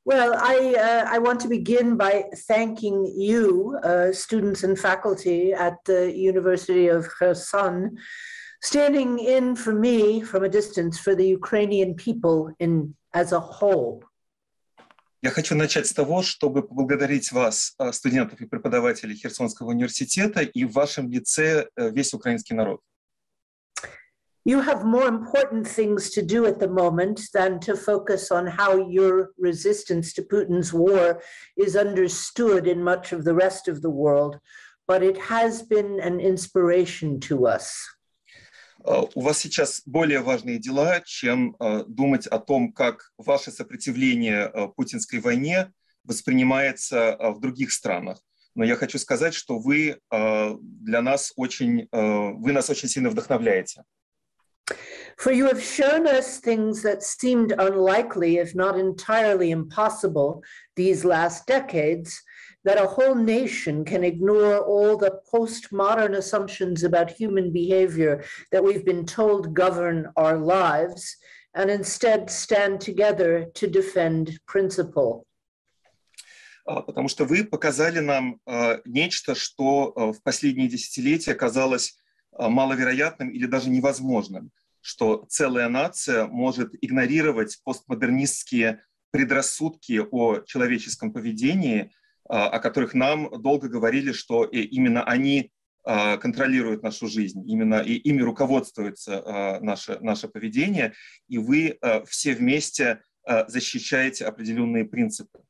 Well, I want to begin by thanking you, students and faculty at the University of Kherson, standing in for me from a distance for the Ukrainian people as a whole. Я хочу начать с того, чтобы поблагодарить вас, студентов и преподавателей Херсонского университета, и в вашем лице весь украинский народ. You have more important things to do at the moment than to focus on how your resistance to Putin's war is understood in much of the rest of the world, but it has been an inspiration to us. У вас сейчас более важные дела, чем думать о том, как ваше сопротивление путинской войне воспринимается в других странах. Но я хочу сказать, что вы нас очень сильно вдохновляете. For you have shown us things that seemed unlikely, if not entirely impossible, these last decades, that a whole nation can ignore all the postmodern assumptions about human behavior that we've been told govern our lives, and instead stand together to defend principle. Потому что вы показали нам нечто, что в последние десятилетия казалось маловероятным или даже невозможным, что целая нация может игнорировать постмодернистские предрассудки о человеческом поведении, о которых нам долго говорили, что именно они контролируют нашу жизнь, именно ими руководствуется наше поведение, и вы все вместе защищаете определенные принципы.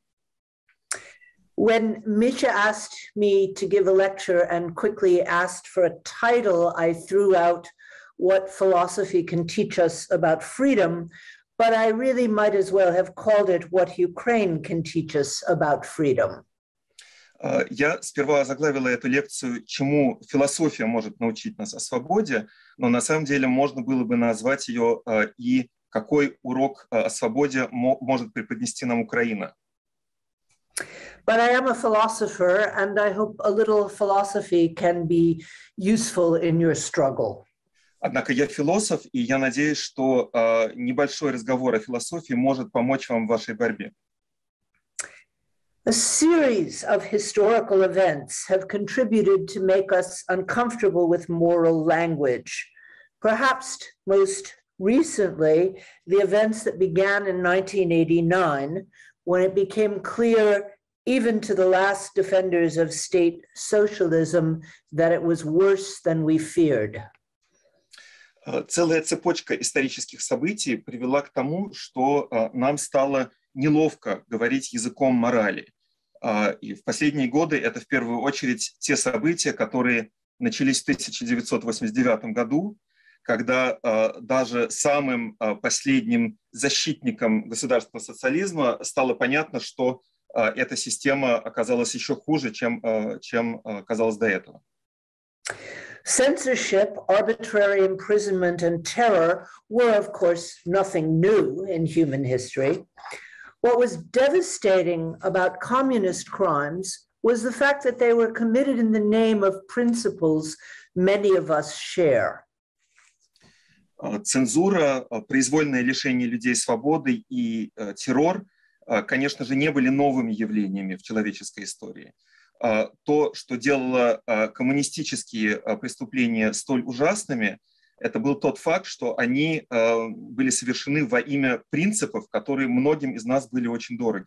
When Misha asked me to give a lecture and quickly asked for a title, I threw out what philosophy can teach us about freedom, but I really might as well have called it what Ukraine can teach us about freedom. Я сперва озаглавила эту лекцию «Чему философия может научить нас о свободе», но на самом деле можно было бы назвать ее «И какой урок о свободе может преподнести нам Украина». But I am a philosopher, and I hope a little philosophy can be useful in your struggle. Однако я философ, и я надеюсь, что небольшой разговор о философии может помочь вам в вашей борьбе. A series of historical events have contributed to make us uncomfortable with moral language. Perhaps most recently, the events that began in 1989, when it became clear, even to the last defenders of state socialism, that it was worse than we feared. Целая цепочка исторических событий привела к тому, что нам стало неловко говорить языком морали. И в последние годы это в первую очередь те события, которые начались в 1989 году, когда даже самым последним защитникам государственного социализма стало понятно, что эта система оказалась еще хуже, чем казалось до этого. Censorship, arbitrary imprisonment, and terror were, of course, nothing new in human history. What was devastating about communist crimes was the fact that they were committed in the name of principles many of us share. Цензура, произвольное лишение людей свободы и террор, конечно же, не были новыми явлениями в человеческой истории. То, что делало коммунистические преступления столь ужасными, это был тот факт, что они были совершены во имя принципов, которые многим из нас были очень дороги.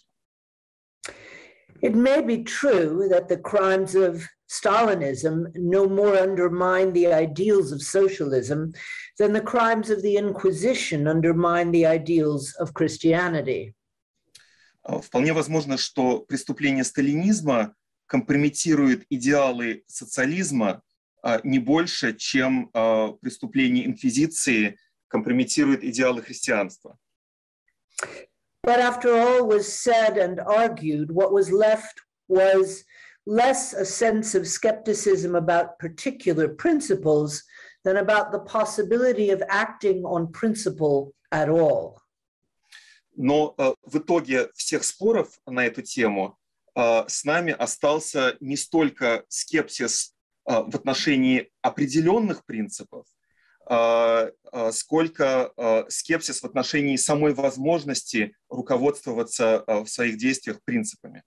It may be true that the crimes of Stalinism no more undermine the ideals of socialism than the crimes of the Inquisition undermine the ideals of Christianity. Вполне возможно, что преступления сталинизма компрометируют идеалы социализма не больше, чем преступления инквизиции компрометируют идеалы христианства. But after all was said and argued, what was left was less a sense of skepticism about particular principles than about the possibility of acting on principle at all. Но в итоге всех споров на эту тему с нами остался не столько скепсис в отношении определенных принципов, сколько скепсис в отношении самой возможности руководствоваться в своих действиях принципами.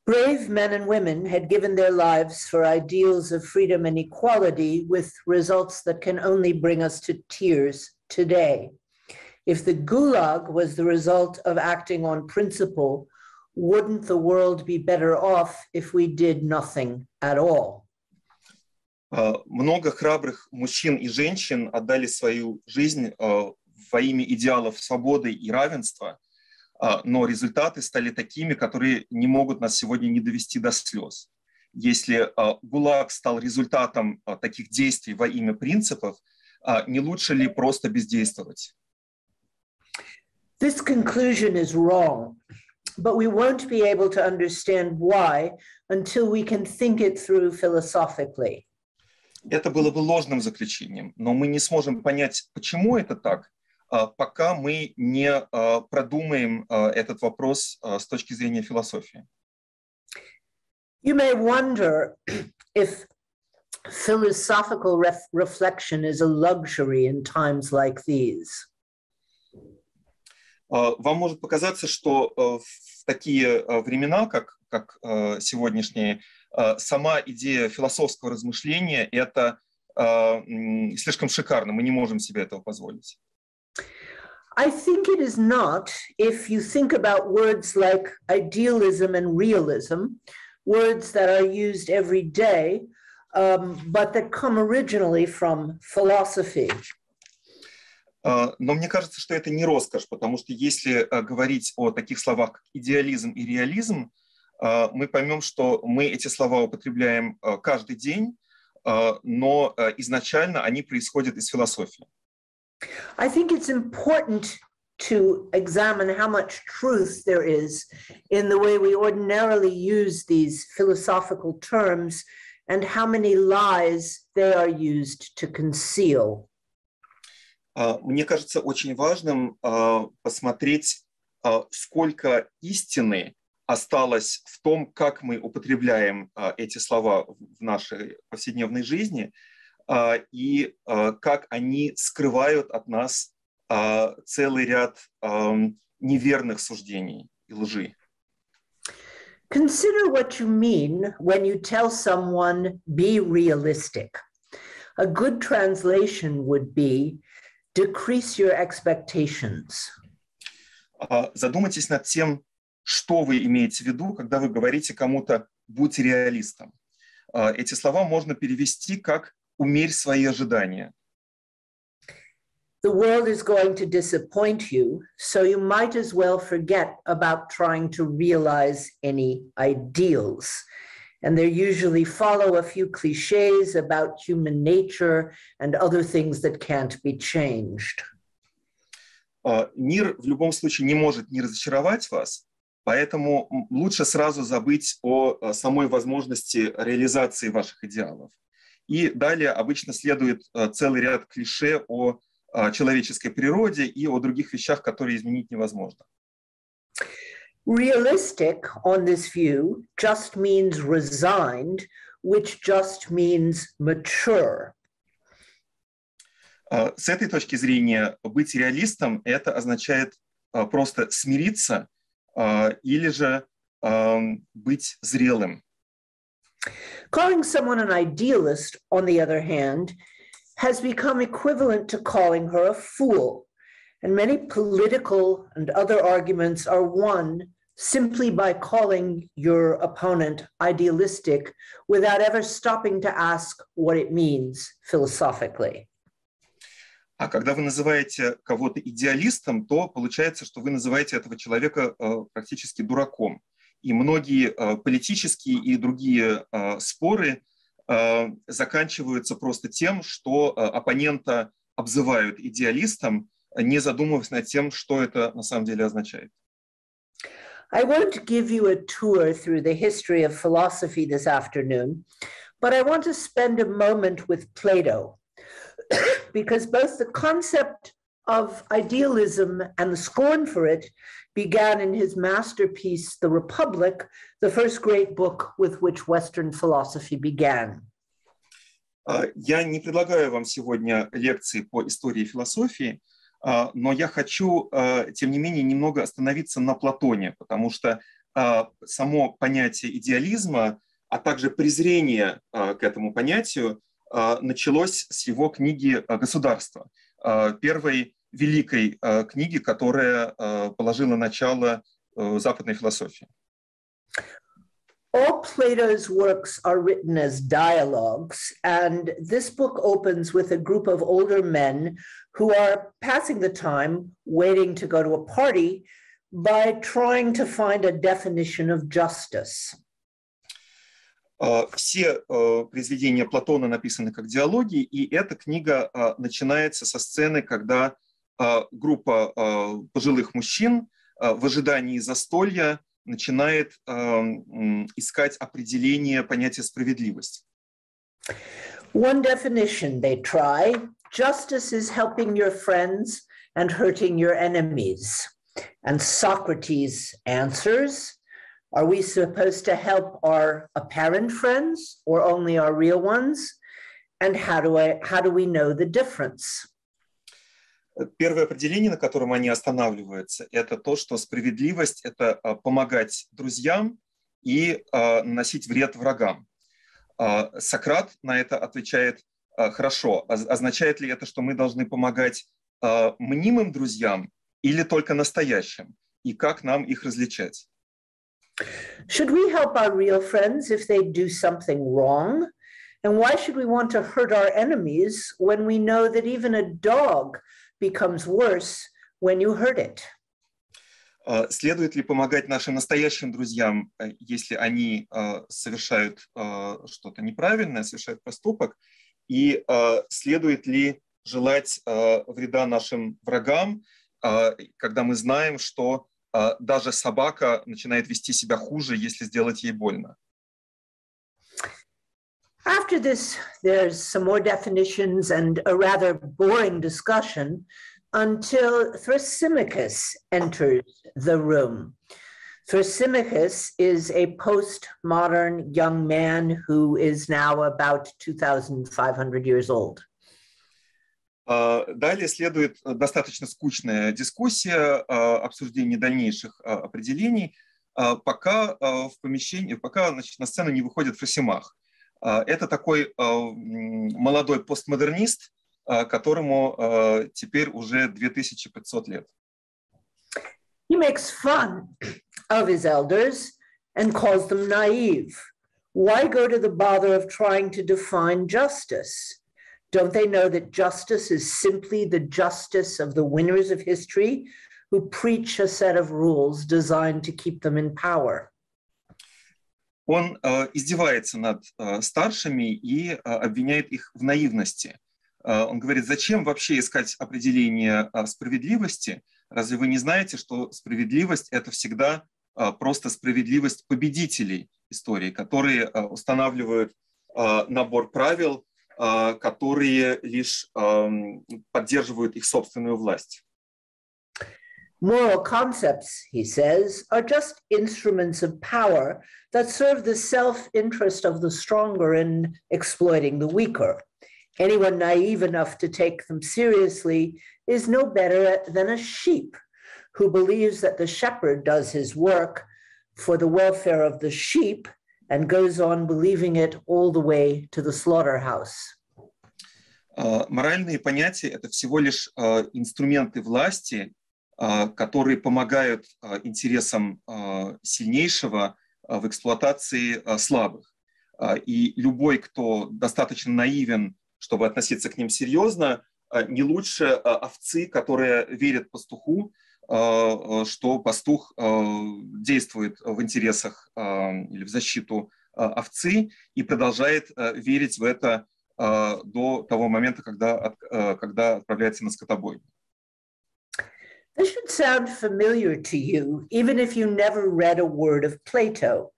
Brave men and women had given their lives for ideals of freedom and equality with results that can only bring us to tears today. If the Gulag was the result of acting on principle, wouldn't the world be better off if we did nothing at all? Много храбрых мужчин и женщин отдали свою жизнь во имя идеалов свободы и равенства, но результаты стали такими, которые не могут нас сегодня не довести до слез. Если ГУЛАГ стал результатом таких действий во имя принципов, не лучше ли просто бездействовать? This conclusion is wrong, but we won't be able to understand why until we can think it through philosophically. Это было бы ложным заключением, но мы не сможем понять, почему это так, пока мы не продумаем этот вопрос с точки зрения философии. You may wonder if philosophical reflection is a luxury in times like these. Вам может показаться, что в такие времена, как сегодняшние, сама идея философского размышления – это слишком шикарно, мы не можем себе этого позволить. I think it is not if you think about words like idealism and realism, words that are used every day, but that come originally from philosophy. Но мне кажется, что это не роскошь, потому что если говорить о таких словах, как идеализм и реализм, мы поймем, что мы эти слова употребляем каждый день, но изначально они происходят из философии. I think it's important to examine how much truth there is in the way we ordinarily use these philosophical terms and how many lies they are used to conceal. Мне кажется очень важным посмотреть, сколько истины осталось в том, как мы употребляем эти слова в нашей повседневной жизни, и как они скрывают от нас целый ряд неверных суждений и лжи. Consider what you mean when you tell someone, be realistic. A good translation would be, decrease your expectations. Задумайтесь над тем, что вы имеете в виду, когда вы говорите кому-то «будь реалистом». Эти слова можно перевести как «умерь свои ожидания». The world is going to disappoint you, so you might as well forget about trying to realize any ideals. And they usually follow a few cliches about human nature and other things that can't be changed. Мир в любом случае не может не разочаровать вас, поэтому лучше сразу забыть о самой возможности реализации ваших идеалов. И далее обычно следует целый ряд клише о человеческой природе и о других вещах, которые изменить невозможно. Realistic on this view just means resigned, which just means mature. С этой точки зрения быть реалистом это означает просто смириться или же быть зрелым. Calling someone an idealist, on the other hand, has become equivalent to calling her a fool. And many political and other arguments are won simply by calling your opponent idealistic without ever stopping to ask what it means philosophically. А когда вы называете кого-то идеалистом, то получается, что вы называете этого человека практически дураком. И многие политические и другие споры заканчиваются просто тем, что оппонента обзывают идеалистом, не задумываясь над тем, что это на самом деле означает. I won't give you a tour through the history of philosophy this afternoon, but I want to spend a moment with Plato, because both the concept of idealism and the scorn for it began in his masterpiece, The Republic, the first great book with which Western philosophy began. Я не предлагаю вам сегодня лекции по истории и философии, но я хочу, тем не менее, немного остановиться на Платоне, потому что само понятие идеализма, а также презрение к этому понятию началось с его книги «Государство», первой великой книги, которая положила начало западной философии. All Plato's works are written as dialogues, and this book opens with a group of older men who are passing the time waiting to go to a party by trying to find a definition of justice. Все произведения Платона написаны как диалоги, и эта книга начинается со сцены, когда группа пожилых мужчин в ожидании застолья начинает искать определение понятия справедливость. One definition they try: justice is helping your friends and hurting your enemies. And Socrates answers, are we supposed to help our apparent friends or only our real ones? And how do we know the difference? Первое определение, на котором они останавливаются, это то, что справедливость – это помогать друзьям и наносить вред врагам. Сократ на это отвечает: хорошо, означает ли это, что мы должны помогать мнимым друзьям или только настоящим? И как нам их различать? Should we help our real friends if they do something wrong? And why should we want to hurt our enemies when we know that even a dog becomes worse when you hurt it? Следует ли помогать нашим настоящим друзьям, если они совершают что-то неправильное, совершают поступок? И следует ли желать вреда нашим врагам, когда мы знаем, что даже собака начинает вести себя хуже, если сделать ей больно? After this, there's some more definitions and a rather boring discussion until Thrasymachus enters the room. Thrasymachus is a postmodern young man who is now about 2,500 years old. Далее следует достаточно скучная дискуссия, обсуждение дальнейших определений, пока значит, на сцену не выходит Фросимах. Это такой молодой постмодернист, которому теперь уже 2500 лет. He makes fun of his elders and calls them naive. Why go to the bother of trying to define justice? Don't they know that justice is simply the justice of the winners of history who preach a set of rules designed to keep them in power? Он издевается над старшими и обвиняет их в наивности. Он говорит: зачем вообще искать определение справедливости? Разве вы не знаете, что справедливость – это всегда просто справедливость победителей истории, которые устанавливают набор правил, которые лишь поддерживают их собственную власть? Moral concepts, he says, are just instruments of power that serve the self-interest of the stronger in exploiting the weaker. Anyone naive enough to take them seriously is no better than a sheep who believes that the shepherd does his work for the welfare of the sheep and goes on believing it all the way to the slaughterhouse. Моральные понятия – это всего лишь инструменты власти, которые помогают интересам сильнейшего в эксплуатации слабых. И любой, кто достаточно наивен, чтобы относиться к ним серьезно, не лучше овцы, которые верят пастуху, что пастух действует в интересах или в защиту овцы и продолжает верить в это до того момента, когда отправляется на скотобойню. This should sound familiar to you, even if you never read a word of Plato,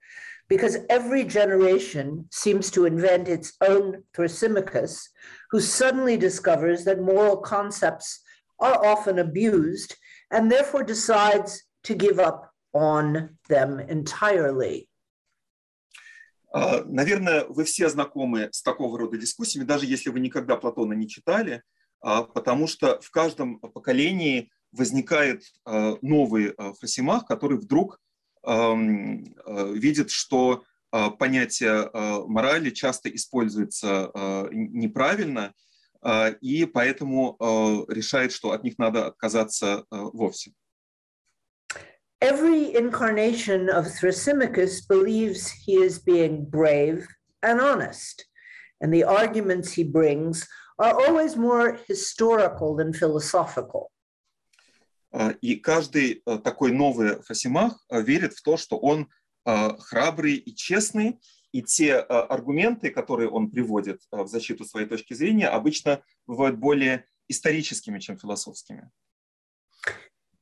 because every generation seems to invent its own Thrasymachus, who suddenly discovers that moral concepts are often abused and therefore decides to give up on them entirely. Наверное, вы все знакомы с такого рода дискуссиями, даже если вы никогда Платона не читали, потому что в каждом поколении возникает новый Фросимах, который вдруг видит, что понятие морали часто используется неправильно, и поэтому решает, что от них надо отказаться вовсе. Every incarnation of Thrasymachus believes he is being brave and honest, and the arguments he brings are always more historical than philosophical. И каждый такой новый Фросимах верит в то, что он храбрый и честный, и те аргументы, которые он приводит в защиту своей точки зрения, обычно бывают более историческими, чем философскими.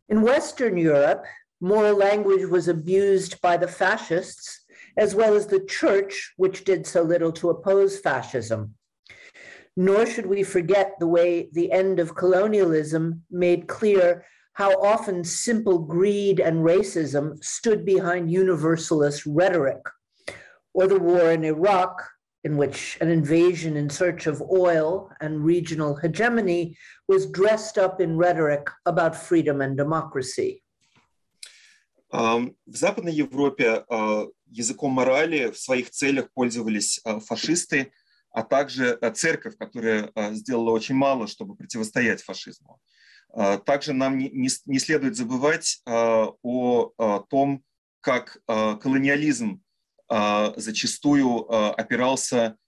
In Western Europe, moral language was abused by the fascists, as well as the church, which did so little to oppose fascism. Nor should we forget the way the end of colonialism made clear how often simple greed and racism stood behind universalist rhetoric, or the war in Iraq, in which an invasion in search of oil and regional hegemony was dressed up in rhetoric about freedom and democracy. В Западной Европе языком морали в своих целях пользовались фашисты, а также церковь, которая сделала очень мало, чтобы противостоять фашизму. Также нам не следует забывать о том, как колониализм зачастую опирался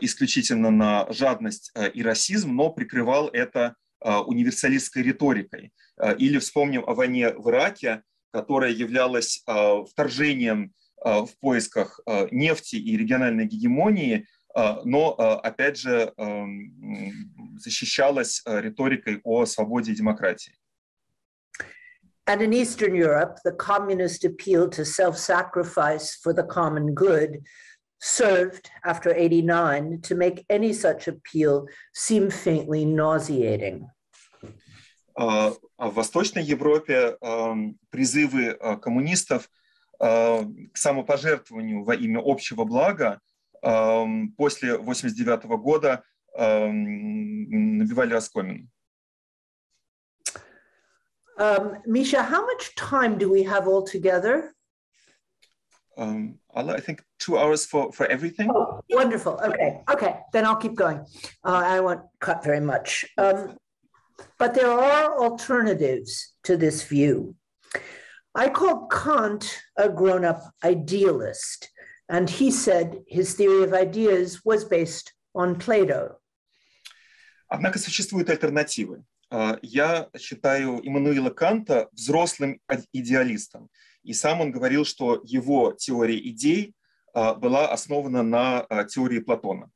исключительно на жадность и расизм, но прикрывал это универсалистской риторикой. Или вспомним о войне в Ираке, которая являлась вторжением в поисках нефти и региональной гегемонии, но, опять же, защищалась риторикой о свободе и демократии. And in Eastern Europe, the communist appeal to self-sacrifice for the common good served, after '89, to make any such appeal seem faintly nauseating. А в Восточной Европе призывы коммунистов к самопожертвованию во имя общего блага после 1989 года набивали оскомину. Misha, how much time do we have altogether? I think 2 hours for everything. Oh, wonderful. Okay. Then I'll keep going. I won't cut very much. But there are alternatives to this view. I called Kant a grown-up idealist, and he said his theory of ideas was based on Plato. Однако существуют альтернативы. Я считаю Иммануила Канта взрослым идеалистом. И сам он говорил, что его теория идей была основана на теории Платона.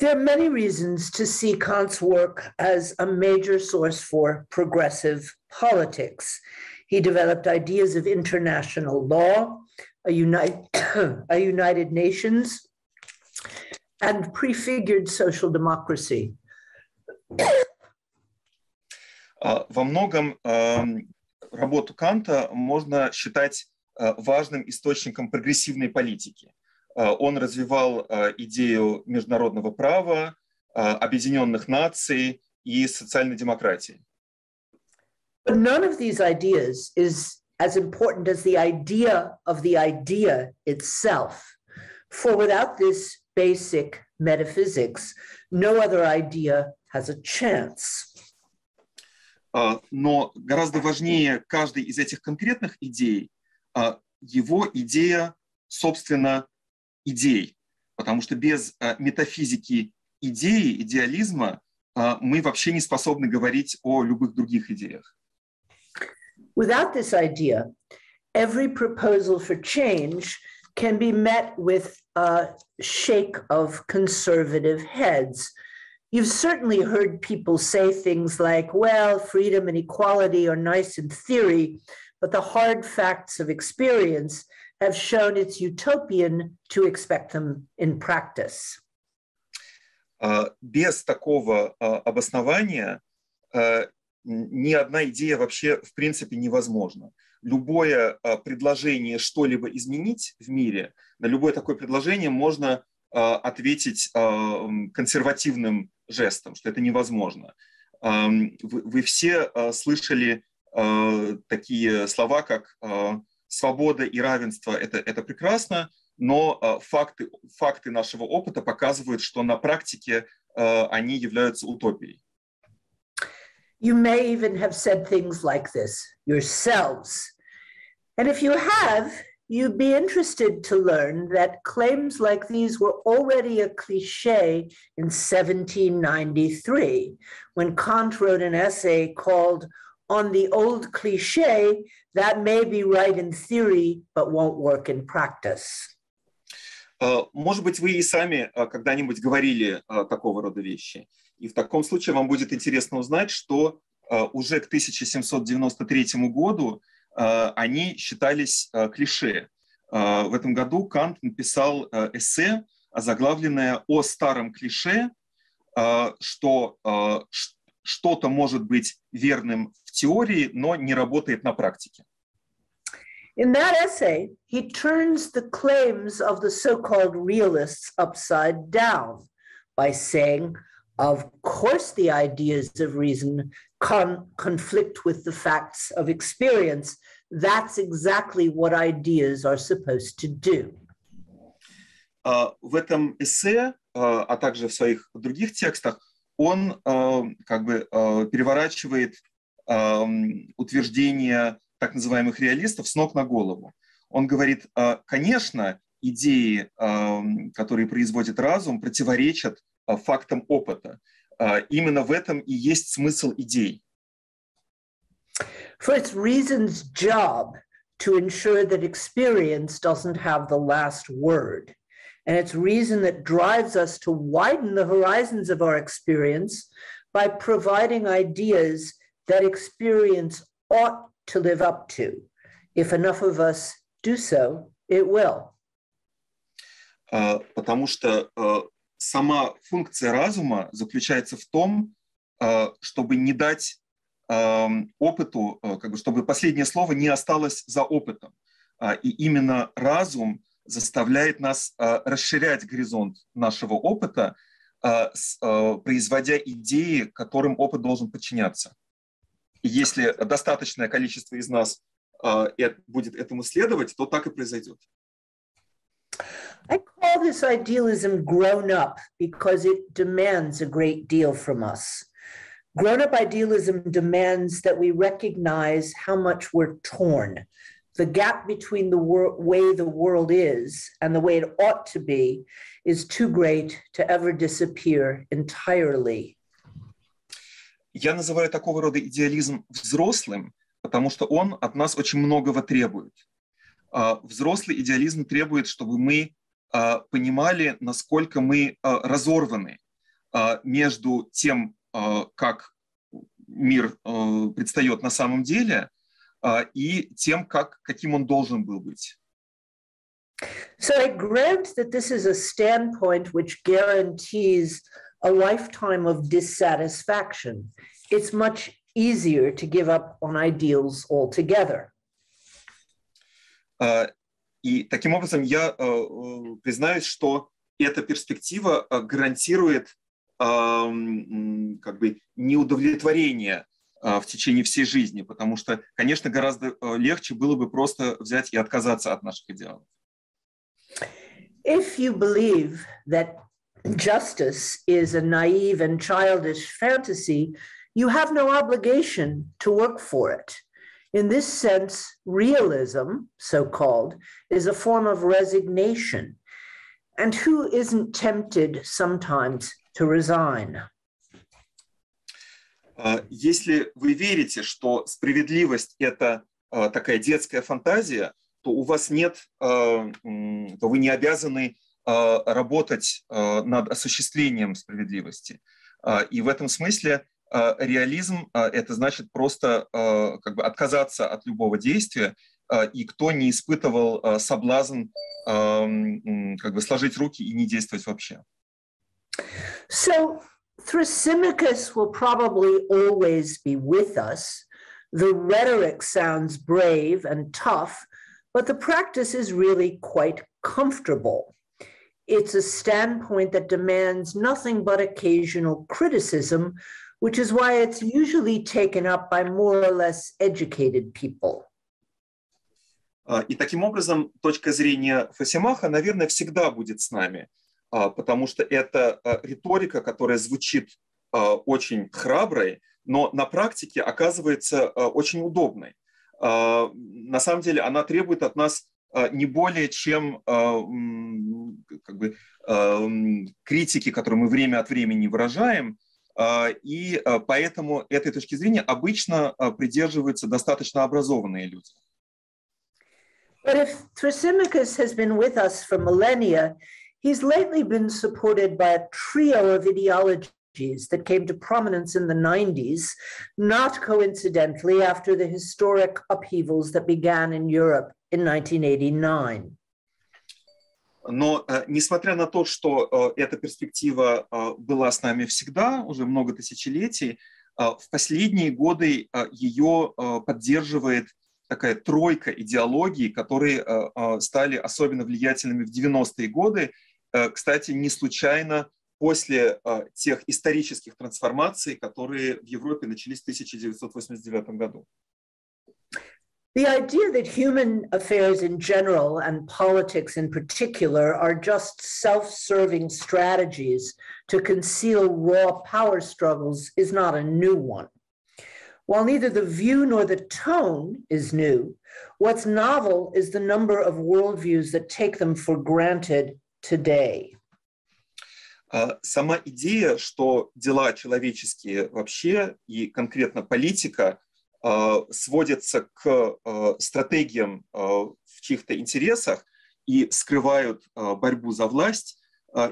There are many reasons to see Kant's work as a major source for progressive politics. He developed ideas of international law, a United Nations, and prefigured social democracy. Во многом работу Канта можно считать важным источником прогрессивной политики. Он развивал идею международного права, объединенных наций и социальной демократии. But none of these ideas is as important as the idea of the idea itself. For without this basic metaphysics, no other idea has a chance. Но гораздо важнее каждой из этих конкретных идей его идея, собственно, идей. Потому что без метафизики идеи, идеализма мы вообще не способны говорить о любых других идеях. Without this idea, every proposal for change can be met with a shake of conservative heads. You've certainly heard people say things like, well, freedom and equality are nice in theory, but the hard facts of experience have shown it's utopian to expect them in practice. Без такого обоснования ни одна идея вообще в принципе невозможна. любое предложение что-либо изменить в мире, на любое такое предложение можно ответить консервативным жестом, что это невозможно. Вы все слышали такие слова, как «свобода и равенство» — это прекрасно, но факты нашего опыта показывают, что на практике они являются утопией. You may even have said things like this yourselves. And if you have, you'd be interested to learn that claims like these were already a cliché in 1793, when Kant wrote an essay called On the Old Cliché That May Be Right in Theory, but Won't Work in Practice. Может быть, вы и сами когда-нибудь говорили такого рода вещи. И в таком случае вам будет интересно узнать, что уже к 1793 году они считались клише. В этом году Кант написал эссе, озаглавленное «О старом клише», что что-то может быть верным в теории, но не работает на практике. In that essay, he turns the claims of the so-called realists upside down by saying, of course, the ideas of reason conflict with the facts of experience. That's exactly what ideas are supposed to do. В этом эссе, а также в своих других текстах, он как бы переворачивает утверждения так называемых реалистов с ног на голову. Он говорит, конечно, идеи, которые производит разум, противоречат фактам опыта. Именно в этом и есть смысл идей. For it's reason's job to ensure that experience doesn't have the last word. And it's reason that drives us to widen the horizons of our experience by providing ideas that experience ought to live up to. If enough of us do so, it will. Потому что сама функция разума заключается в том, чтобы не дать опыту, как бы, чтобы последнее слово не осталось за опытом. И именно разум заставляет нас расширять горизонт нашего опыта, производя идеи, которым опыт должен подчиняться. И если достаточное количество из нас будет этому следовать, то так и произойдет. I call this idealism grown up because it demands a great deal from us. Grown-up idealism demands that we recognize how much we're torn. The gap between the way the world is and the way it ought to be is too great to ever disappear entirely. Я называю такого рода идеализм взрослым, потому что он от нас очень многого требует. Взрослый идеализм требует, чтобы мы понимали, насколько мы разорваны между тем, как мир предстает на самом деле, и тем, каким он должен был быть. So I grant that this is a standpoint which guarantees a lifetime of dissatisfaction. It's much easier to give up on ideals altogether. И таким образом я признаюсь, что эта перспектива гарантирует как бы неудовлетворение в течение всей жизни, потому что, конечно, гораздо легче было бы просто взять и отказаться от наших идеалов. If you believe that justice is a naive and childish fantasy, you have no obligation to work for it. In this sense, realism, so-called, is a form of resignation. And who isn't tempted sometimes to resign? Если вы верите, что справедливость — это такая детская фантазия, то у вас нет, то вы не обязаны работать над осуществлением справедливости. И в этом смысле реализм — это значит просто как бы отказаться от любого действия, и кто не испытывал соблазн как бы сложить руки и не действовать вообще. So Thrasymachus will probably always be with us, The rhetoric sounds brave and tough, but the practice is really quite comfortable. It's a standpoint that demands nothing but occasional criticism, which is why it's usually taken up by more or less educated people. И таким образом, точка зрения Фросимаха, наверное, всегда будет с нами, потому что это риторика, которая звучит очень храброй, но на практике оказывается очень удобной. На самом деле она требует от нас не более чем критики, которую мы время от времени выражаем, и поэтому этой точки зрения обычно придерживаются достаточно образованные люди. But if Thrasymachus has been with us for millennia, he's lately been supported by a trio of ideologies that came to prominence in the 90s, not coincidentally after the historic upheavals that began in Europe in 1989. Но, несмотря на то, что эта перспектива была с нами всегда, уже много тысячелетий, в последние годы ее поддерживает такая тройка идеологий, которые стали особенно влиятельными в 90-е годы, кстати, не случайно после тех исторических трансформаций, которые в Европе начались в 1989 году. The idea that human affairs in general and politics in particular are just self-serving strategies to conceal raw power struggles is not a new one. While neither the view nor the tone is new, what's novel is the number of worldviews that take them for granted today. Сама идея, что дела человеческие вообще и конкретно политика сводятся к стратегиям в чьих-то интересах и скрывают борьбу за власть,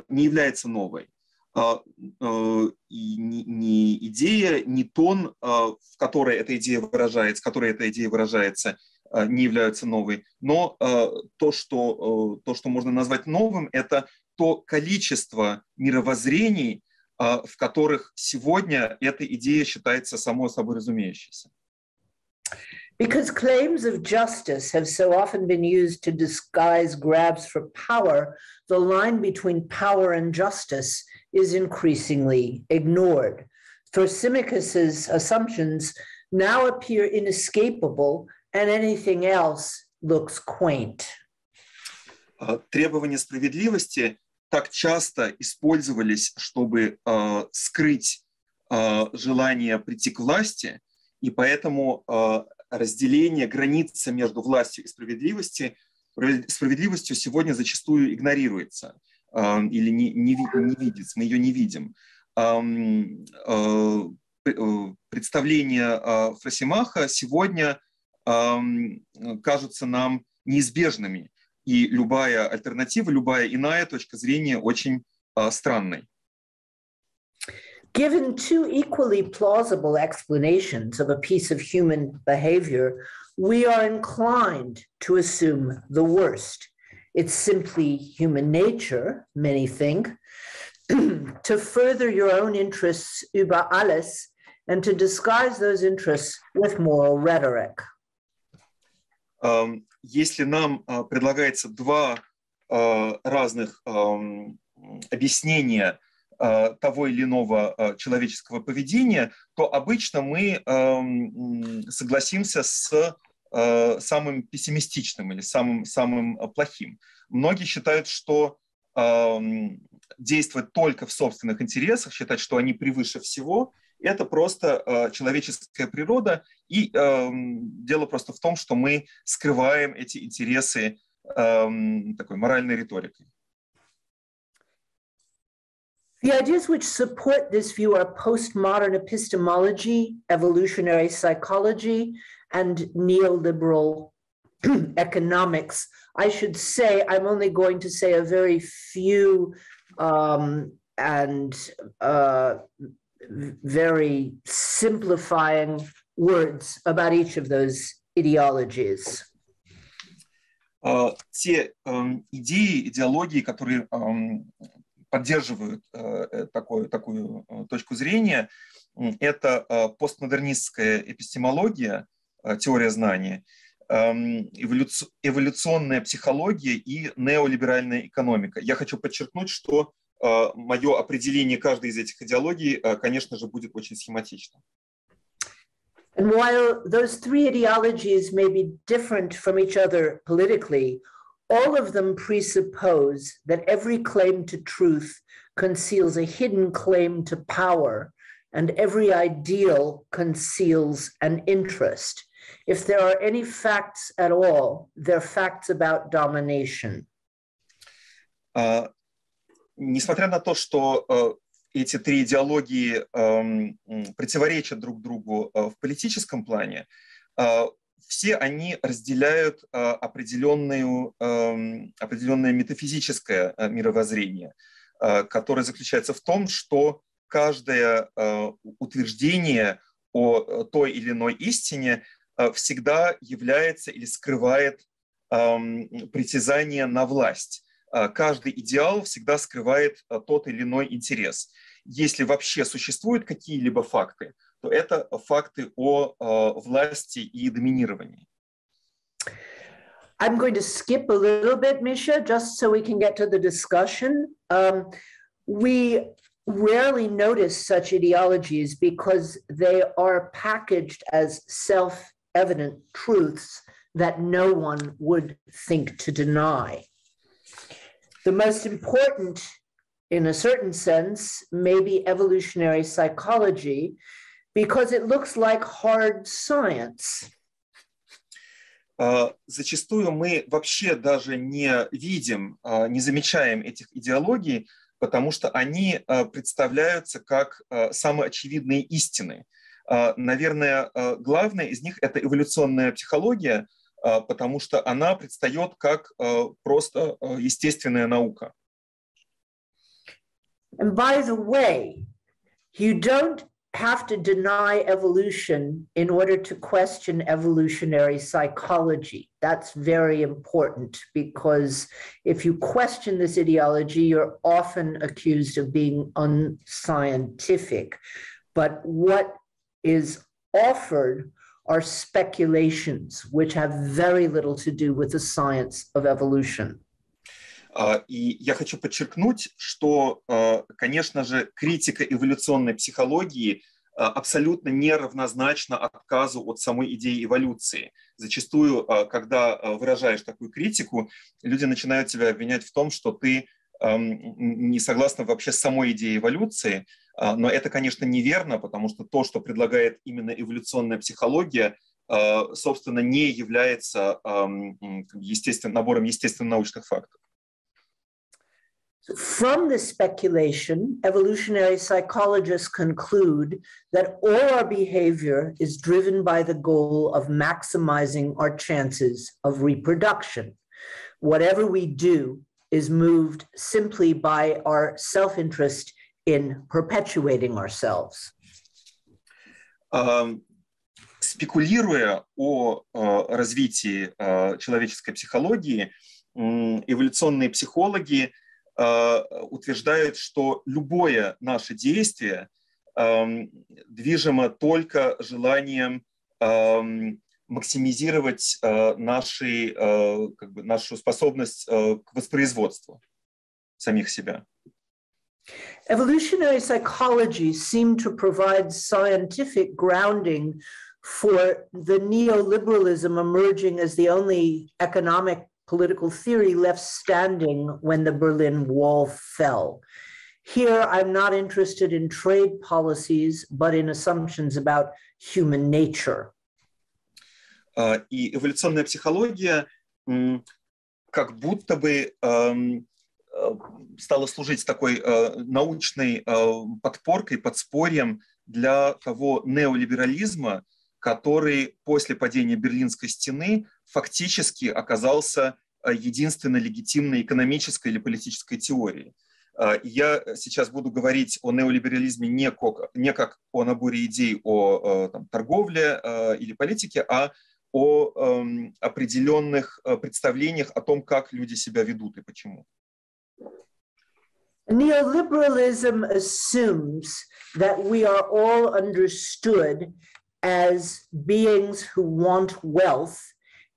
не является новой. И ни идея, ни тон, в которой эта идея выражается, не являются новой. Но то, что можно назвать новым, это то количество мировоззрений, в которых сегодня эта идея считается само собой разумеющейся. Because claims of justice have so often been used to disguise grabs for power, the line between power and justice is increasingly ignored. Thrasymachus's assumptions now appear inescapable, and anything else looks quaint. Требования справедливости так часто использовались, чтобы скрыть желание прийти к власти, и поэтому разделение, граница между властью и справедливостью сегодня зачастую игнорируется или не видится, мы ее не видим. Представления Фросимаха сегодня кажутся нам неизбежными, и любая альтернатива, любая иная точка зрения очень странной. Given two equally plausible explanations of a piece of human behavior, we are inclined to assume the worst. It's simply human nature, many think, to further your own interests über alles and to disguise those interests with moral rhetoric. Если нам предлагается два разных объяснения того или иного человеческого поведения, то обычно мы согласимся с самым пессимистичным или самым плохим. Многие считают, что действовать только в собственных интересах, считать, что они превыше всего, это просто человеческая природа, и дело просто в том, что мы скрываем эти интересы такой моральной риторикой. The ideas which support this view are postmodern epistemology, evolutionary psychology, and neoliberal economics. I should say, I'm only going to say a very few and very simplifying words about each of those ideologies. Те идеологии, которые поддерживают такую точку зрения. Это постмодернистская эпистемология, теория знания, эволюционная психология и неолиберальная экономика. Я хочу подчеркнуть, что мое определение каждой из этих идеологий, конечно же, будет очень схематичным. And while those three ideologies may be different from each other politically, all of them presuppose that every claim to truth conceals a hidden claim to power, and every ideal conceals an interest. If there are any facts at all, they're facts about domination. Несмотря на то, что эти три идеологии противоречат друг другу в политическом плане, все они разделяют определенное метафизическое мировоззрение, которое заключается в том, что каждое утверждение о той или иной истине всегда является или скрывает притязание на власть. Каждый идеал всегда скрывает тот или иной интерес. Если вообще существуют какие-либо факты, то это факты о власти и доминировании. I'm going to skip a little bit, Misha, just so we can get to the discussion. We rarely notice such ideologies because they are packaged as self-evident truths that no one would think to deny. The most important, in a certain sense, may be evolutionary psychology, because it looks like hard science. Зачастую мы вообще даже не видим, не замечаем этих идеологий, потому что они представляются как самые очевидные истины. Наверное, главное из них – это эволюционная психология, потому что она предстает как просто естественная наука. And by the way, you don't have to deny evolution in order to question evolutionary psychology. That's very important, because if you question this ideology, you're often accused of being unscientific. But what is offered are speculations, which have very little to do with the science of evolution. И я хочу подчеркнуть, что, конечно же, критика эволюционной психологии абсолютно не равнозначна отказу от самой идеи эволюции. Зачастую, когда выражаешь такую критику, люди начинают тебя обвинять в том, что ты не согласна вообще с самой идеей эволюции. Но это, конечно, неверно, потому что то, что предлагает именно эволюционная психология, собственно, не является набором естественно-научных фактов. From this speculation, evolutionary psychologists conclude that all our behavior is driven by the goal of maximizing our chances of reproduction. Whatever we do is moved simply by our self-interest in perpetuating ourselves. Спекулируя о развитии человеческой психологии, эволюционные психологи утверждают, что любое наше действие движимо только желанием максимизировать нашу способность к воспроизводству самих себя. Evolutionary psychology seemed to provide scientific grounding for the neoliberalism emerging as the only economic political theory left standing when the Berlin Wall fell. Here, I'm not interested in trade policies, but in assumptions about human nature. И эволюционная психология как будто бы стала служить такой научной подпоркой, подспорьем для того неолиберализма, который после падения Берлинской стены фактически оказался единственной легитимной экономической или политической теорией. Я сейчас буду говорить о неолиберализме не как о наборе идей о торговле или политике, а о определенных представлениях о том, как люди себя ведут и почему. Neoliberalism assumes that we are all understood as beings who want wealth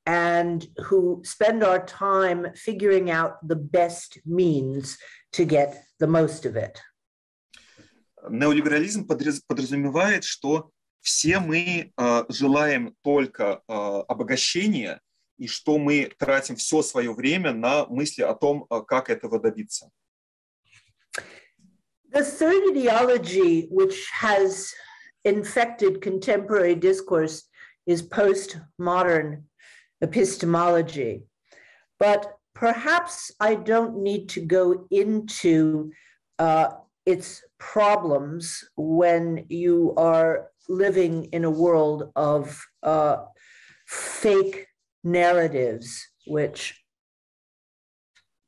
and who spend our time figuring out the best means to get the most of it. Неолиберализм подразумевает, что все мы желаем только обогащения и что мы тратим все свое время на мысли о том, как этого добиться. The third ideology which has infected contemporary discourse is postmodern epistemology. But perhaps I don't need to go into its problems when you are living in a world of fake narratives, which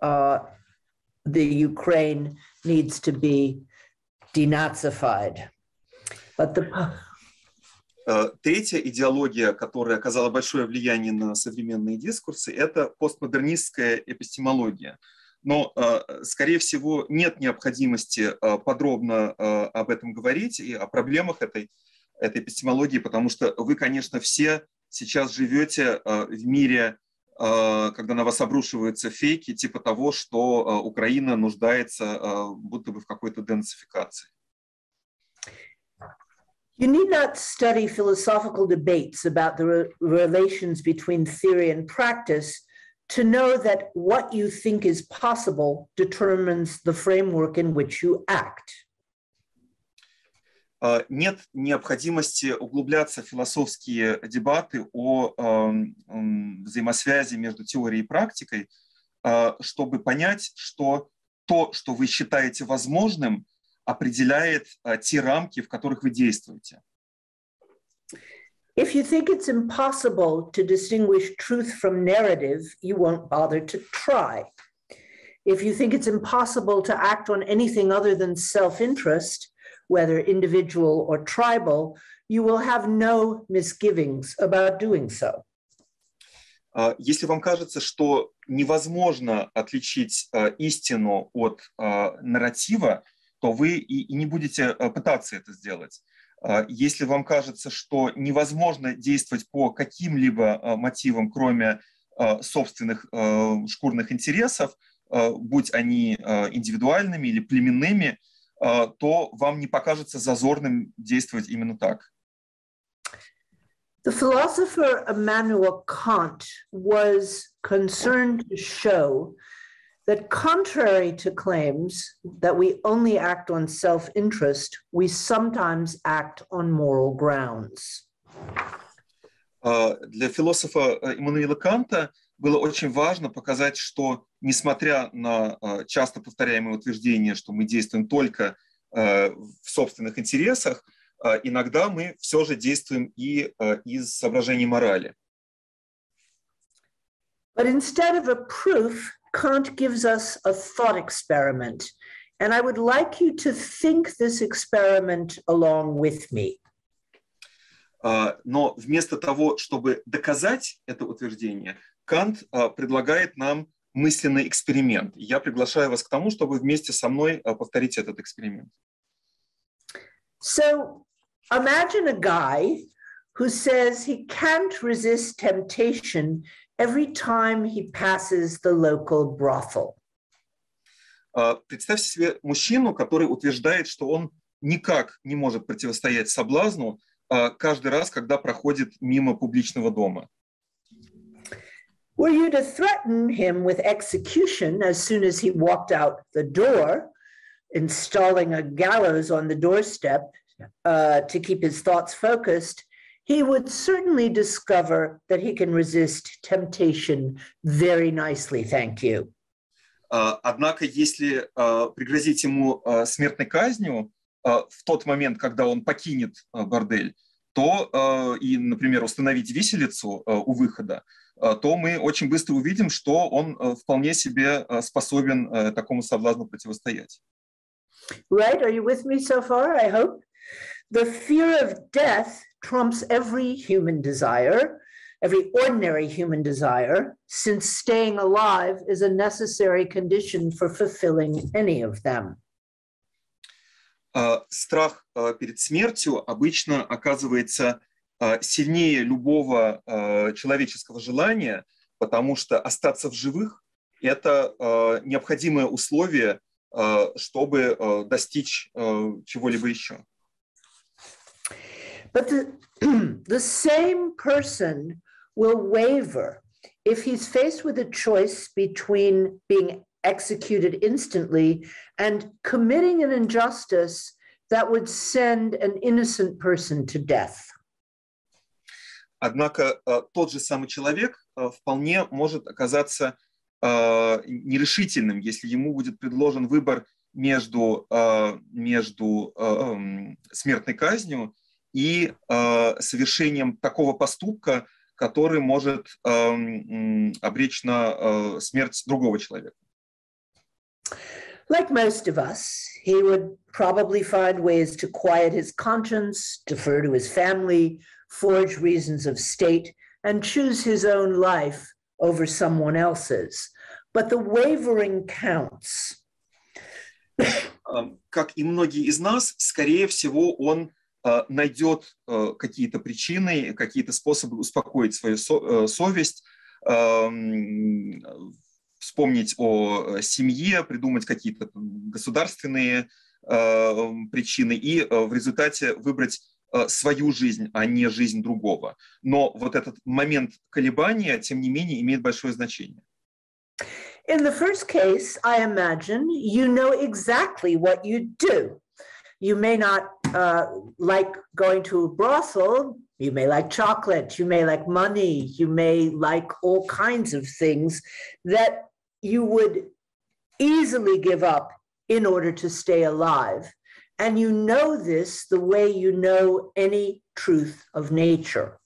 the Ukraine needs to be denazified. But Третья идеология, которая оказала большое влияние на современные дискурсы, это постмодернистская эпистемология. Но, скорее всего, нет необходимости подробно об этом говорить и о проблемах этой эпистемологии, потому что вы, конечно, все сейчас живете в мире, когда на вас обрушиваются фейки, типа того, что Украина нуждается будто бы в какой-то денацификации. You need not study philosophical debates about the relations between theory and practice to know that what you think is possible determines the framework in which you act. Нет необходимости углубляться в философские дебаты о взаимосвязи между теорией и практикой, чтобы понять, что то, что вы считаете возможным, определяет те рамки, в которых вы действуете. If you think it's impossible to distinguish truth from narrative, you won't bother to try. If you think it's impossible to act on anything other than self-interest, whether individual or tribal, you will have no misgivings about doing so. Если вам кажется, что невозможно отличить истину от нарратива, то вы и не будете пытаться это сделать. Если вам кажется, что невозможно действовать по каким-либо мотивам, кроме собственных шкурных интересов, будь они индивидуальными или племенными, то вам не покажется зазорным действовать именно так. The philosopher Immanuel Kant was concerned to show that contrary to claims that we only act on self-interest, we sometimes act on moral grounds. Для философа Иммануила Канта было очень важно показать, что, несмотря на часто повторяемые утверждения, что мы действуем только в собственных интересах, иногда мы все же действуем и из соображений морали. But instead of a proof, Kant gives us a thought experiment, and I would like you to think this experiment along with me. Но вместо того, чтобы доказать это утверждение, Кант предлагает нам мысленный эксперимент. Я приглашаю вас к тому, чтобы вместе со мной повторить этот эксперимент. So imagine a guy who says he can't resist temptation every time he passes the local brothel. Представьте себе мужчину, который утверждает, что он никак не может противостоять соблазну каждый раз, когда проходит мимо публичного дома. Were you to threaten him with execution as soon as he walked out the door, installing a gallows on the doorstep to keep his thoughts focused, he would certainly discover that he can resist temptation very nicely, thank you. Однако, если пригрозить ему смертной казнью в тот момент, когда он покинет бордель, то и, например, установить виселицу у выхода, то мы очень быстро увидим, что он вполне себе способен такому соблазну противостоять. Right? Are you with me so far? I hope. The fear of death trumps every human desire. every ordinary human desire, since staying alive is a necessary condition for fulfilling any of them. Страх перед смертью обычно оказывается сильнее любого человеческого желания, потому что остаться в живых – это необходимое условие, чтобы достичь чего-либо еще. But the same person will waver if he's faced with a choice between being executed instantly and committing an injustice that would send an innocent person to death. Однако тот же самый человек вполне может оказаться нерешительным, если ему будет предложен выбор между смертной казнью и совершением такого поступка, который может обречь на смерть другого человека. Like most of us, he would probably find ways to quiet his conscience, defer to his family, forge reasons of state, and choose his own life over someone else's. But the wavering counts. Как и многие из нас, скорее всего, он найдет какие-то причины, какие-то способы успокоить свою совесть, вспомнить о семье, придумать какие-то государственные причины и в результате выбрать свою жизнь, а не жизнь другого. Но вот этот момент колебания, тем не менее, имеет большое значение. In the first case, I imagine you know exactly what you do. You may not like going to a brothel. You may like chocolate. You may like money. You may like all kinds of things that you would easily give up in order to stay alive. And you know this the way you know any truth of nature.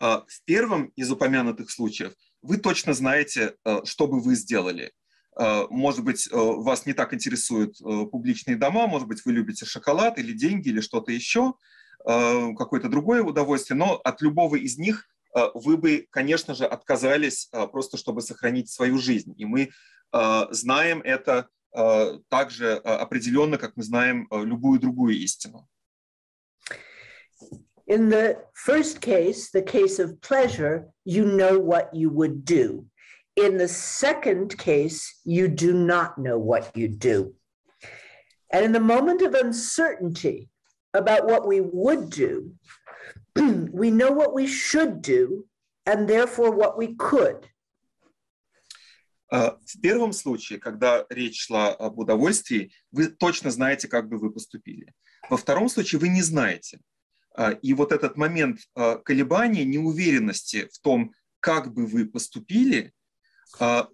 В первом из упомянутых случаев вы точно знаете, что бы вы сделали. Может быть, вас не так интересуют публичные дома, может быть, вы любите шоколад или деньги или что-то еще, какое-то другое удовольствие, но от любого из них вы бы, конечно же, отказались просто, чтобы сохранить свою жизнь. И мы знаем это так же определенно, как мы знаем любую другую истину. In the first case, the case of pleasure, you know what you would do. In the second case, you do not know what you do. And in the moment of uncertainty about what we would do, we know what we should do, and therefore what we could. В первом случае, когда речь шла об удовольствии, вы точно знаете, как бы вы поступили. Во втором случае вы не знаете. И вот этот момент колебания, неуверенности в том, как бы вы поступили,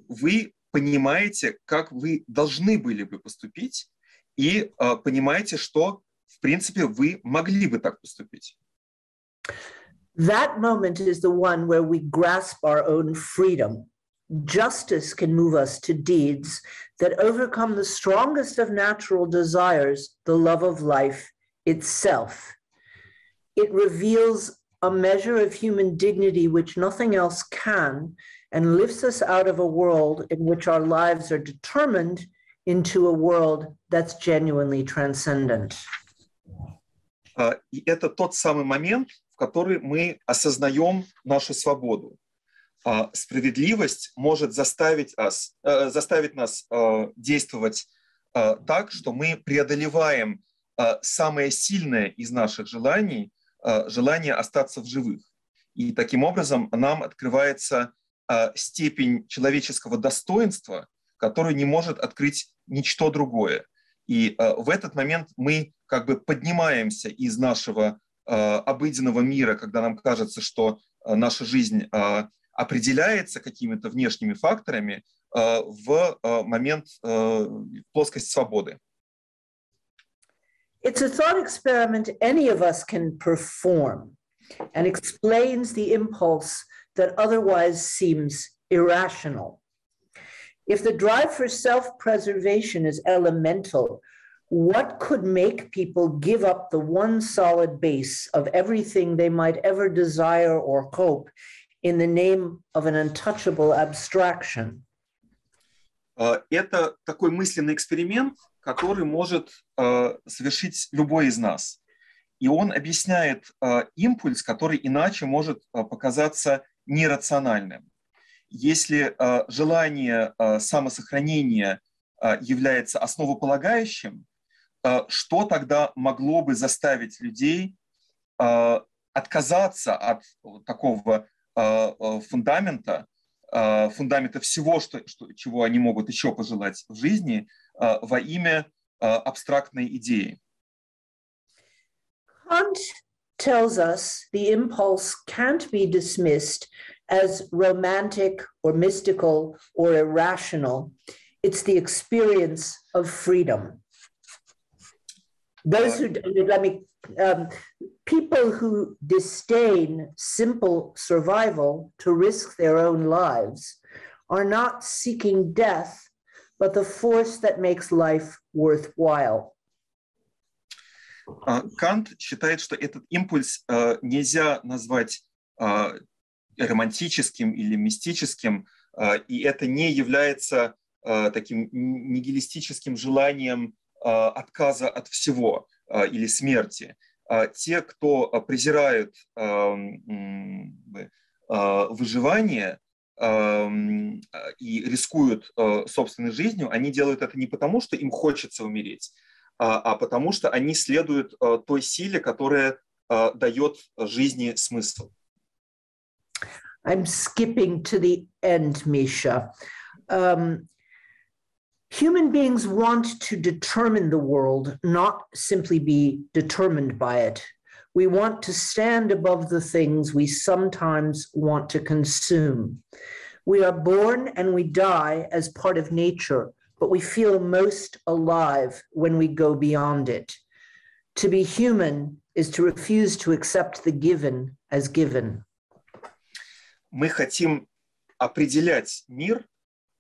вы понимаете, как вы должны были бы поступить, и понимаете, что, в принципе, вы могли бы так поступить. That moment is the one where we grasp our own freedom. Justice can move us to deeds that overcome the strongest of natural desires, the love of life itself. It reveals a measure of human dignity which nothing else can, and lifts us out of a world in which our lives are determined into a world that's genuinely transcendent. И это тот самый момент, в который мы осознаем нашу свободу. Справедливость может заставить нас действовать так, что мы преодолеваем самое сильное из наших желаний, желание остаться в живых. И таким образом нам открывается степень человеческого достоинства, которую не может открыть ничто другое. И в этот момент мы как бы поднимаемся из нашего обыденного мира, когда нам кажется, что наша жизнь определяется какими-то внешними факторами, в момент плоскость свободы. It's a thought experiment any of us can perform and explains the impulse that otherwise seems irrational. If the drive for self-preservation is elemental, what could make people give up the one solid base of everything they might ever desire or hope in the name of an untouchable abstraction? Это такой мысленный эксперимент, который может совершить любой из нас. И он объясняет импульс, который иначе может показаться нерациональным. Если желание самосохранения является основополагающим, что тогда могло бы заставить людей отказаться от такого фундамента всего, чего они могут еще пожелать в жизни, во имя абстрактной идеи? Kant tells us the impulse can't be dismissed as romantic or mystical or irrational. It's the experience of freedom. Those who, people who disdain simple survival to risk their own lives are not seeking death, but the force that makes life worthwhile. Кант считает, что этот импульс нельзя назвать романтическим или мистическим, и это не является таким нигилистическим желанием отказа от всего или смерти. Те, кто презирают выживание и рискуют собственной жизнью, они делают это не потому, что им хочется умереть, а потому что они следуют той силе, которая дает жизни смысл. I'm skipping to the end, Misha. Human beings want to determine the world, not simply be determined by it. We want to stand above the things we sometimes want to consume. We are born and we die as part of nature, but we feel most alive when we go beyond it. To be human is to refuse to accept the given as given. Мы хотим определять мир,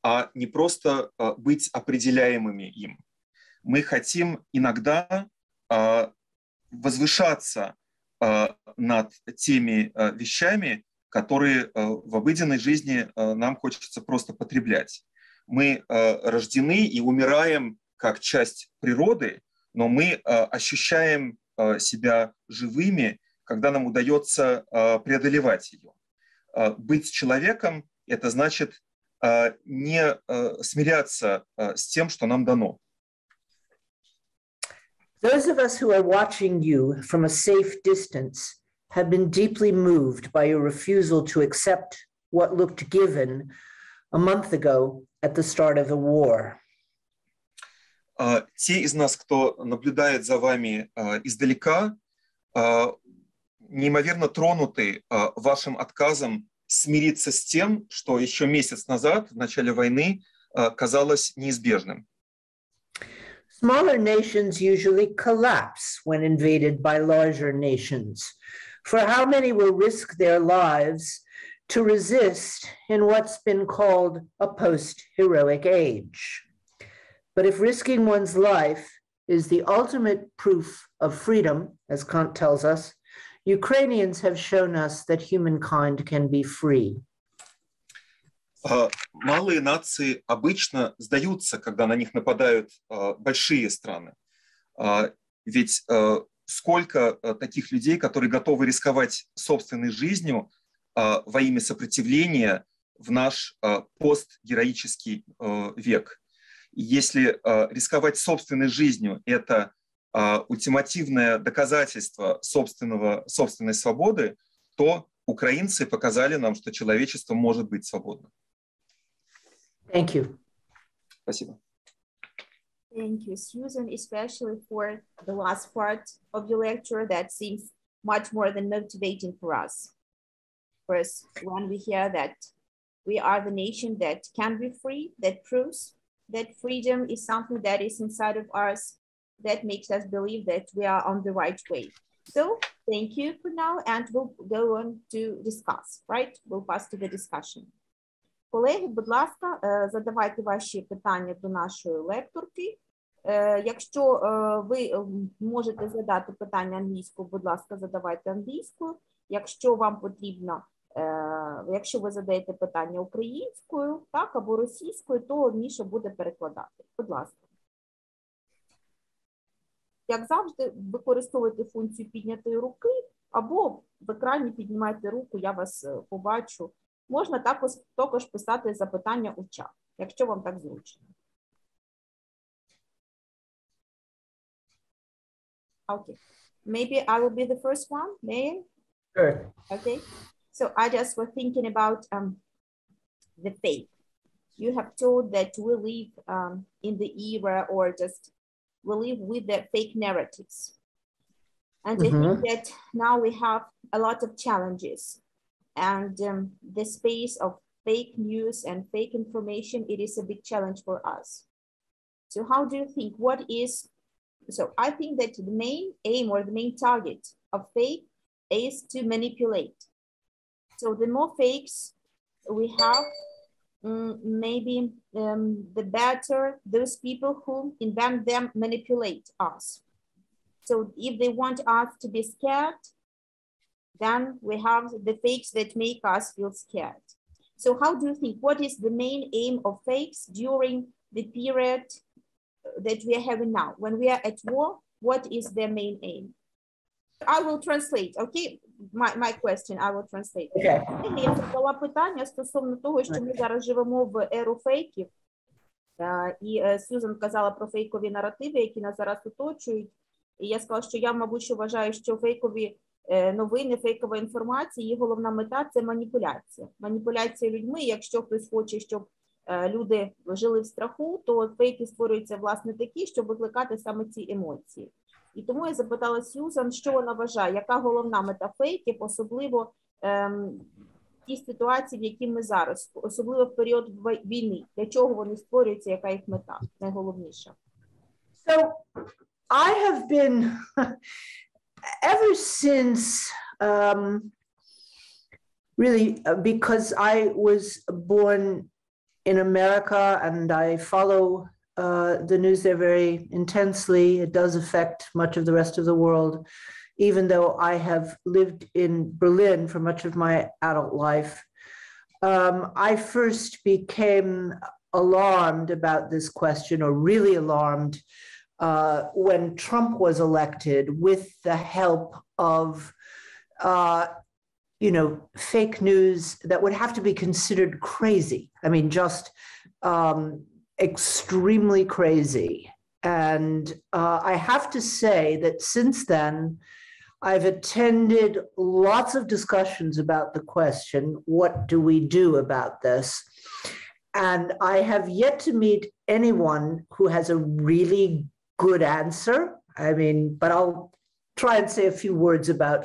а не просто быть определяемыми им. Мы хотим иногда возвышаться над теми вещами, которые в обыденной жизни нам хочется просто потреблять. Мы рождены и умираем как часть природы, но мы ощущаем себя живыми, когда нам удается преодолевать ее. Быть человеком – это значит не смиряться с тем, что нам дано. Those of us who are watching you from a safe distance have been deeply moved by your refusal to accept what looked given a month ago at the start of the war. Те из нас, кто наблюдает за вами издалека, неимоверно тронуты вашим отказом смириться с тем, что еще месяц назад, в начале войны, казалось неизбежным. Smaller nations usually collapse when invaded by larger nations. For how many will risk their lives to resist in what's been called a post-heroic age? But if risking one's life is the ultimate proof of freedom, as Kant tells us, Ukrainians have shown us that humankind can be free. Малые нации обычно сдаются, когда на них нападают большие страны. Ведь сколько таких людей, которые готовы рисковать собственной жизнью во имя сопротивления в наш постгероический век. И если рисковать собственной жизнью – это ультимативное доказательство собственной свободы, то украинцы показали нам, что человечество может быть свободным. Thank you. Спасибо. Thank you, Susan, especially for the last part of your lecture that seems much more than motivating for us. First, when we hear that we are the nation that can be free, that proves that freedom is something that is inside of us, that makes us believe that we are on the right way. So thank you for now, and we'll go on to discuss, right? We'll pass to the discussion. Колеги, будь ласка, задавайте ваші питання до нашої лекторки. Якщо ви можете задати питання англійською, будь ласка, задавайте англійською. Якщо вам потрібно, якщо ви задаєте питання українською, так, або російською, то Міша буде перекладати. Будь ласка. Як завжди, використовуйте функцію піднятої руки, або в екрані піднімайте руку, я вас побачу. Можна також писати запитання у чат, якщо вам так зручно. Okay, maybe I will be the first one, may I? Sure. Okay, so I just was thinking about the fake. You have told that we live in the era, or just we live with the fake narratives. And I think that now we have a lot of challenges, and the space of fake news and fake information, it is a big challenge for us. So how do you think, so I think that the main aim or the main target of fake is to manipulate. So the more fakes we have, maybe the better those people who invent them manipulate us. So if they want us to be scared, then we have the fakes that make us feel scared. So how do you think, what is the main aim of fakes during the period that we are having now? When we are at war, what is their main aim? I will translate, okay? My question, I will translate. Okay. Я задала питання стосовно того, що ми зараз живемо в еру фейків. І Сьюзен казала про фейкові наративи, які нас зараз оточують. І я сказала, що я, мабуть, що вважаю, що фейкові новини, фейкова інформація, її головна мета – це маніпуляція. Маніпуляція людьми. Якщо хтось хоче, щоб люди жили в страху, то фейки створюються, власне, такі, щоб викликати саме ці емоції. І тому я запитала Сьюзан, що вона вважає, яка головна мета фейків, особливо в тій ситуації, в якій ми зараз, особливо в період війни. Для чого вони створюються, яка їх мета, найголовніша? So I have been, ever since, really, because I was born in America and I follow the news there very intensely. It does affect much of the rest of the world, even though I have lived in Berlin for much of my adult life. I first became alarmed about this question, or really alarmed, when Trump was elected, with the help of fake news that would have to be considered crazy. I mean, just extremely crazy. And I have to say that since then, I've attended lots of discussions about the question, what do we do about this? And I have yet to meet anyone who has a really good answer. I mean, but I'll try and say a few words about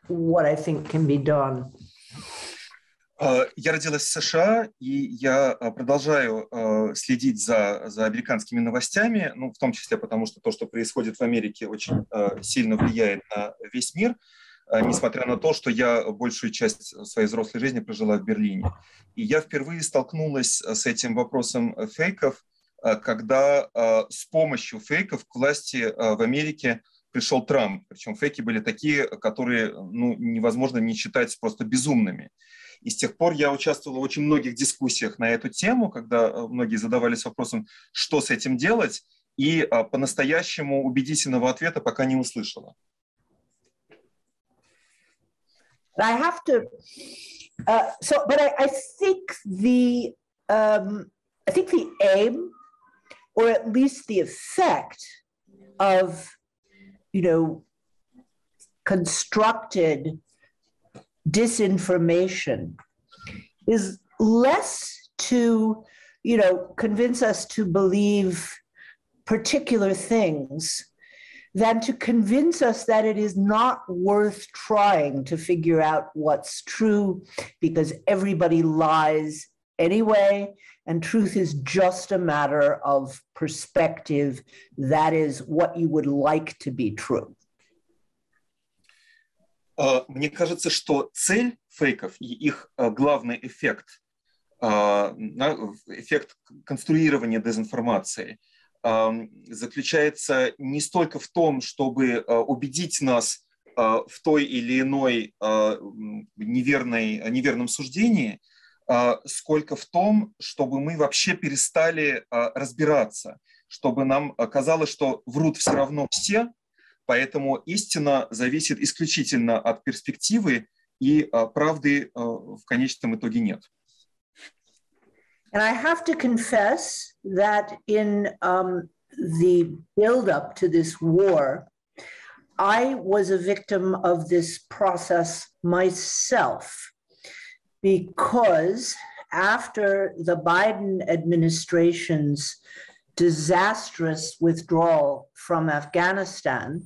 what I think can be done. Я родилась в США, и я продолжаю следить за американскими новостями, ну, в том числе потому, что то, что происходит в Америке, очень сильно влияет на весь мир, несмотря на то, что я большую часть своей взрослой жизни прожила в Берлине. И я впервые столкнулась с этим вопросом фейков, когда с помощью фейков к власти в Америке пришел Трамп. Причем фейки были такие, которые невозможно не считать просто безумными. И с тех пор я участвовал в очень многих дискуссиях на эту тему, когда многие задавались вопросом, что с этим делать, и по-настоящему убедительного ответа пока не услышала. I have to, but I think the aim, or at least the effect of, constructed disinformation is less to, convince us to believe particular things than to convince us that it is not worth trying to figure out what's true, because everybody lies anyway, and truth is just a matter of perspective. That is what you would like to be true. Мне кажется, что цель фейков и их главный эффект конструирования дезинформации заключается не столько в том, чтобы убедить нас в той или иной неверном суждении, сколько в том, чтобы мы вообще перестали разбираться, чтобы нам казалось, что врут все равно все, поэтому истина зависит исключительно от перспективы, и правды в конечном итоге нет. And I have to confess that in the build-up to this war, I was a victim of this process myself, because after the Biden administration's disastrous withdrawal from Afghanistan,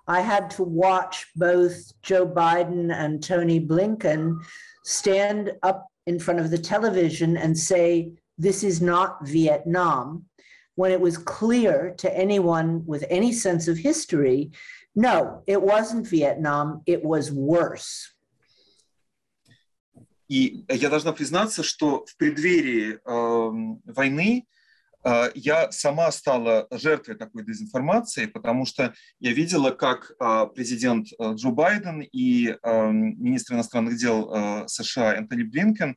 I had to watch both Joe Biden and Tony Blinken stand up in front of the television and say, "This is not Vietnam," when it was clear to anyone with any sense of history, no, it wasn't Vietnam, it was worse. И я должна признаться, что в преддверии войны я сама стала жертвой такой дезинформации, потому что я видела, как президент Джо Байден и министр иностранных дел США Энтони Блинкен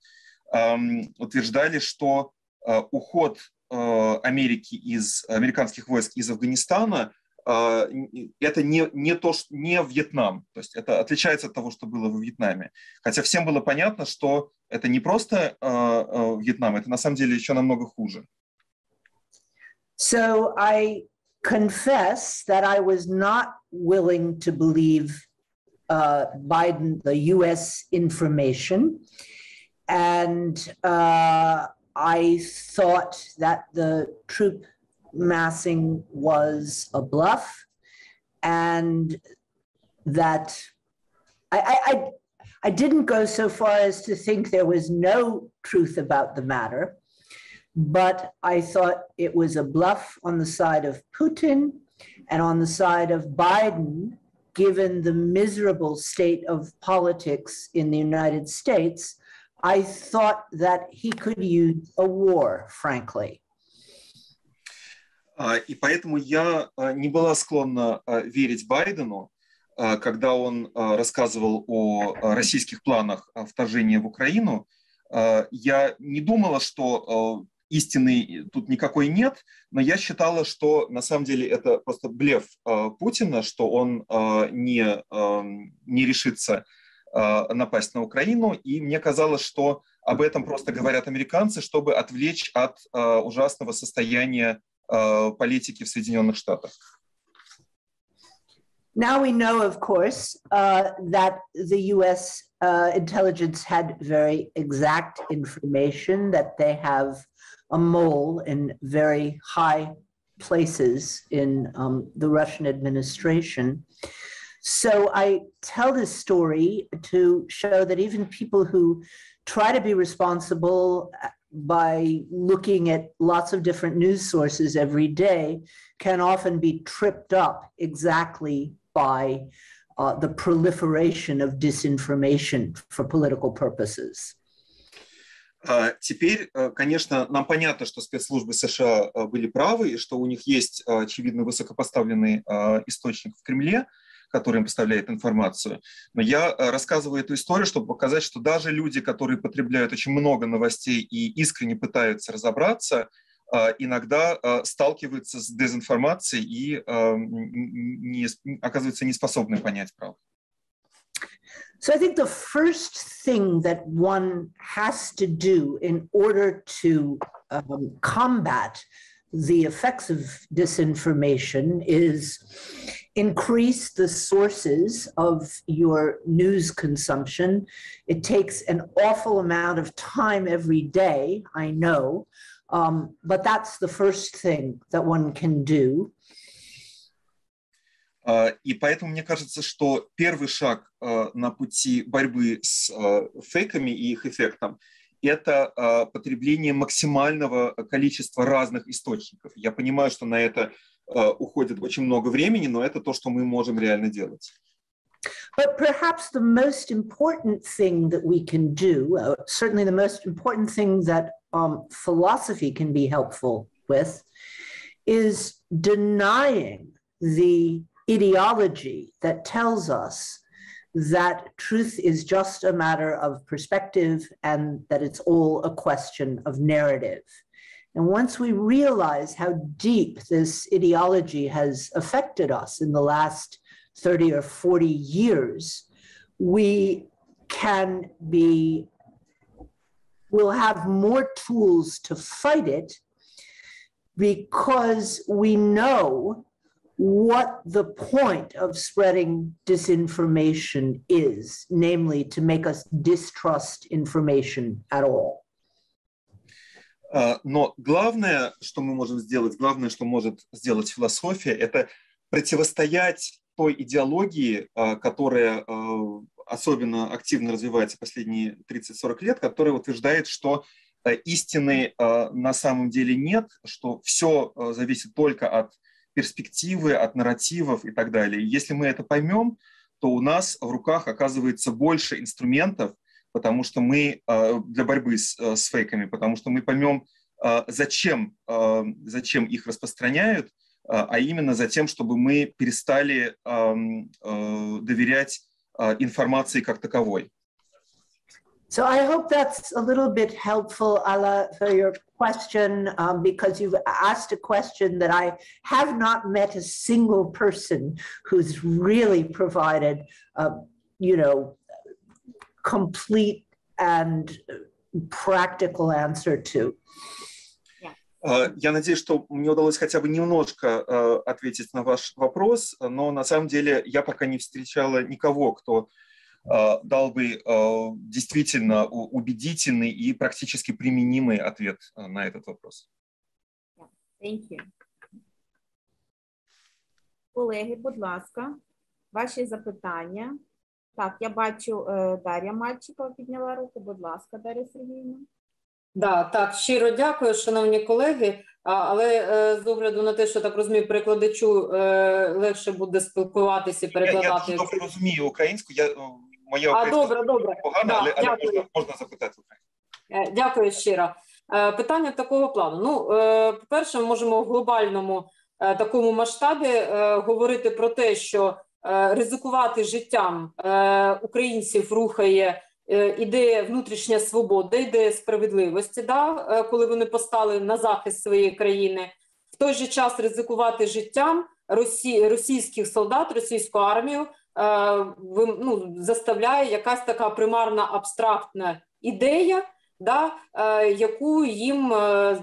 утверждали, что уход американских войск из Афганистана это не Вьетнам, то есть это отличается от того, что было во Вьетнаме. Хотя всем было понятно, что это не просто Вьетнам, это на самом деле еще намного хуже. So I confess that I was not willing to believe Biden, the US information, and I thought that the troop massing was a bluff, and that I didn't go so far as to think there was no truth about the matter, but I thought it was a bluff on the side of Putin and on the side of Biden, given the miserable state of politics in the United States. I thought that he could use a war, frankly. И поэтому я не была склонна верить Байдену, когда он рассказывал о российских планах вторжения в Украину. Я не думала, что истины тут никакой нет, но я считала, что на самом деле это просто блеф Путина, что он не решится напасть на Украину, и мне казалось, что об этом просто говорят американцы, чтобы отвлечь от ужасного состояния политики в Соединенных Штатах. Now we know, of course, that the US intelligence had very exact information, that they have a mole in very high places in the Russian administration. So I tell this story to show that even people who try to be responsible by looking at lots of different news sources every day can often be tripped up exactly by the proliferation of disinformation for political purposes. Теперь, конечно, нам понятно, что спецслужбы США были правы, и что у них есть, очевидно, высокопоставленный источник в Кремле, который им поставляет информацию. Но я рассказываю эту историю, чтобы показать, что даже люди, которые потребляют очень много новостей и искренне пытаются разобраться, иногда сталкиваются с дезинформацией и оказываются неспособны понять правду. So I think the first thing that one has to do in order to combat the effects of disinformation is increase the sources of your news consumption. It takes an awful amount of time every day, I know, but that's the first thing that one can do. И поэтому мне кажется, что первый шаг на пути борьбы с фейками и их эффектом – это потребление максимального количества разных источников. Я понимаю, что на это уходит очень много времени, но это то, что мы можем реально делать. But perhaps the most important thing that we can do, certainly the most important thing that philosophy can be helpful with, is denying the ideology that tells us that truth is just a matter of perspective and that it's all a question of narrative. And once we realize how deep this ideology has affected us in the last 30 or 40 years, we'll have more tools to fight it because we know what the point of spreading disinformation is, namely to make us distrust information at all. Но главное, что мы можем сделать, главное, что может сделать философия, это противостоять той идеологии, которая особенно активно развивается последние 30-40 лет, которая утверждает, что истины на самом деле нет, что все зависит только от перспективы, от нарративов и так далее. Если мы это поймем, то у нас в руках оказывается больше инструментов, потому что мы для борьбы с фейками, потому что мы поймем, зачем их распространяют, а именно за тем, чтобы мы перестали доверять информации как таковой. So I hope that's a little bit helpful, Ala, for your question, because you've asked a question that I have not met a single person who's really provided, complete and practical answer to. Я надеюсь, что мне удалось хотя бы немножко ответить на ваш вопрос, но на самом деле я пока не встречала никого, кто дал бы действительно убедительный и практически применимый ответ на этот вопрос. Thank you. Колеги, будь ласка, ваші запитання. Так, я бачу, Дар'я Мальчикова підняла руку. Будь ласка, Дар'я Сергіївна. Да, так, щиро дякую, шановні колеги, але з огляду на те, що, так розумію, перекладачу легше буде спілкуватися і перекладати. Я добре розумію українську, моя українська погана, але можна запитати українську. Дякую щиро. Питання такого плану. Ну, по-перше, ми можемо в глобальному такому масштабі говорити про те, що ризикувати життям українців рухає ідея внутрішня свобода, ідея справедливості, да, коли вони постали на захист своєї країни. В той же час ризикувати життям російських солдат, російську армію заставляє якась така примарна абстрактна ідея, да, яку їм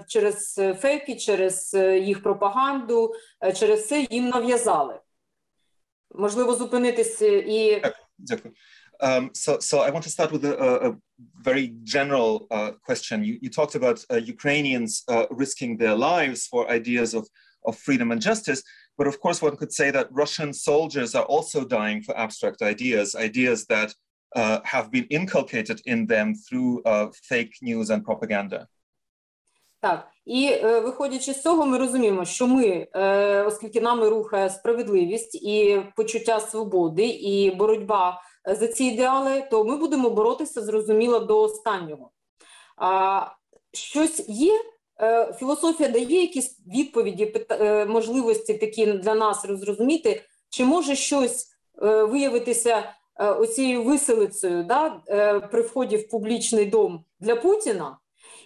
через фейки, через їх пропаганду, через це їм нав'язали. Можливо, зупинитись і... Дякую. So I want to start with a very general question. You talked about Ukrainians risking their lives for ideas of freedom and justice, but of course one could say that Russian soldiers are also dying for abstract ideas that have been inculcated in them through fake news and propaganda. Так, і виходячи з цього, ми розуміємо, що ми, оскільки нами рухає справедливість і почуття свободи, і боротьба за ці ідеали, то ми будемо боротися, зрозуміло, до останнього. Щось є, філософія дає якісь відповіді, можливості такі для нас розуміти, чи може щось виявитися оцією виселицею, да, при вході в публічний дом для Путіна,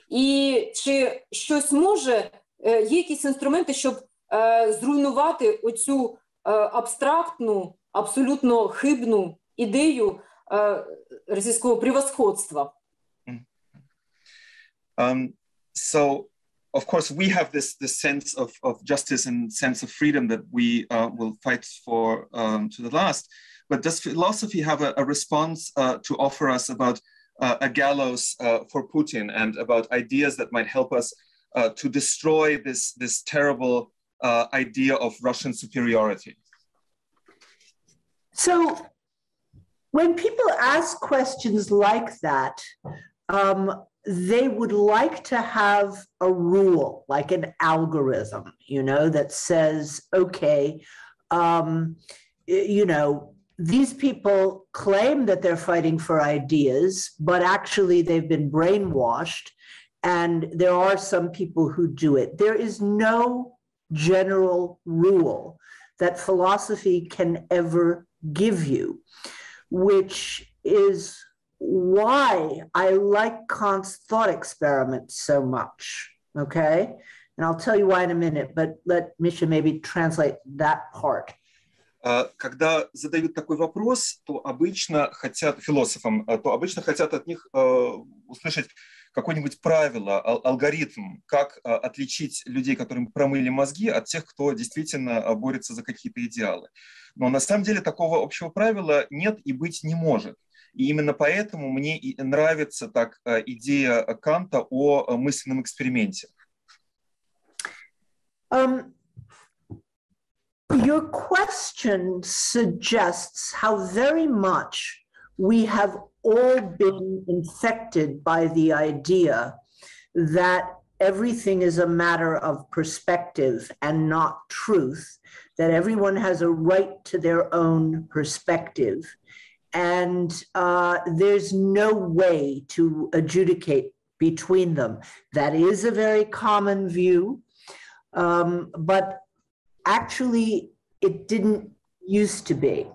і чи щось може, є якісь інструменти, щоб зруйнувати оцю абстрактну, абсолютно хибну ідею російського превосходства? So, of course, we have this sense of justice and sense of freedom that we will fight for to the last. But does philosophy have a response to offer us about a gallows for Putin and about ideas that might help us to destroy this terrible idea of Russian superiority? So when people ask questions like that, they would like to have a rule, like an algorithm, that says, okay, these people claim that they're fighting for ideas, but actually they've been brainwashed, and there are some people who do it. There is no general rule that philosophy can ever give you, which is why I like Kant's thought experiment so much, okay? And I'll tell you why in a minute, but let Misha maybe translate that part. Когда задают такой вопрос, то обычно хотят, философам, то обычно хотят от них услышать какое-нибудь правило, алгоритм, как отличить людей, которым промыли мозги, от тех, кто действительно борется за какие-то идеалы. Но на самом деле такого общего правила нет и быть не может. И именно поэтому мне и нравится так идея Канта о мысленном эксперименте. Your question suggests how very much we have all been infected by the idea that everything is a matter of perspective and not truth, that everyone has a right to their own perspective. And there's no way to adjudicate between them. That is a very common view, but actually it didn't used to be.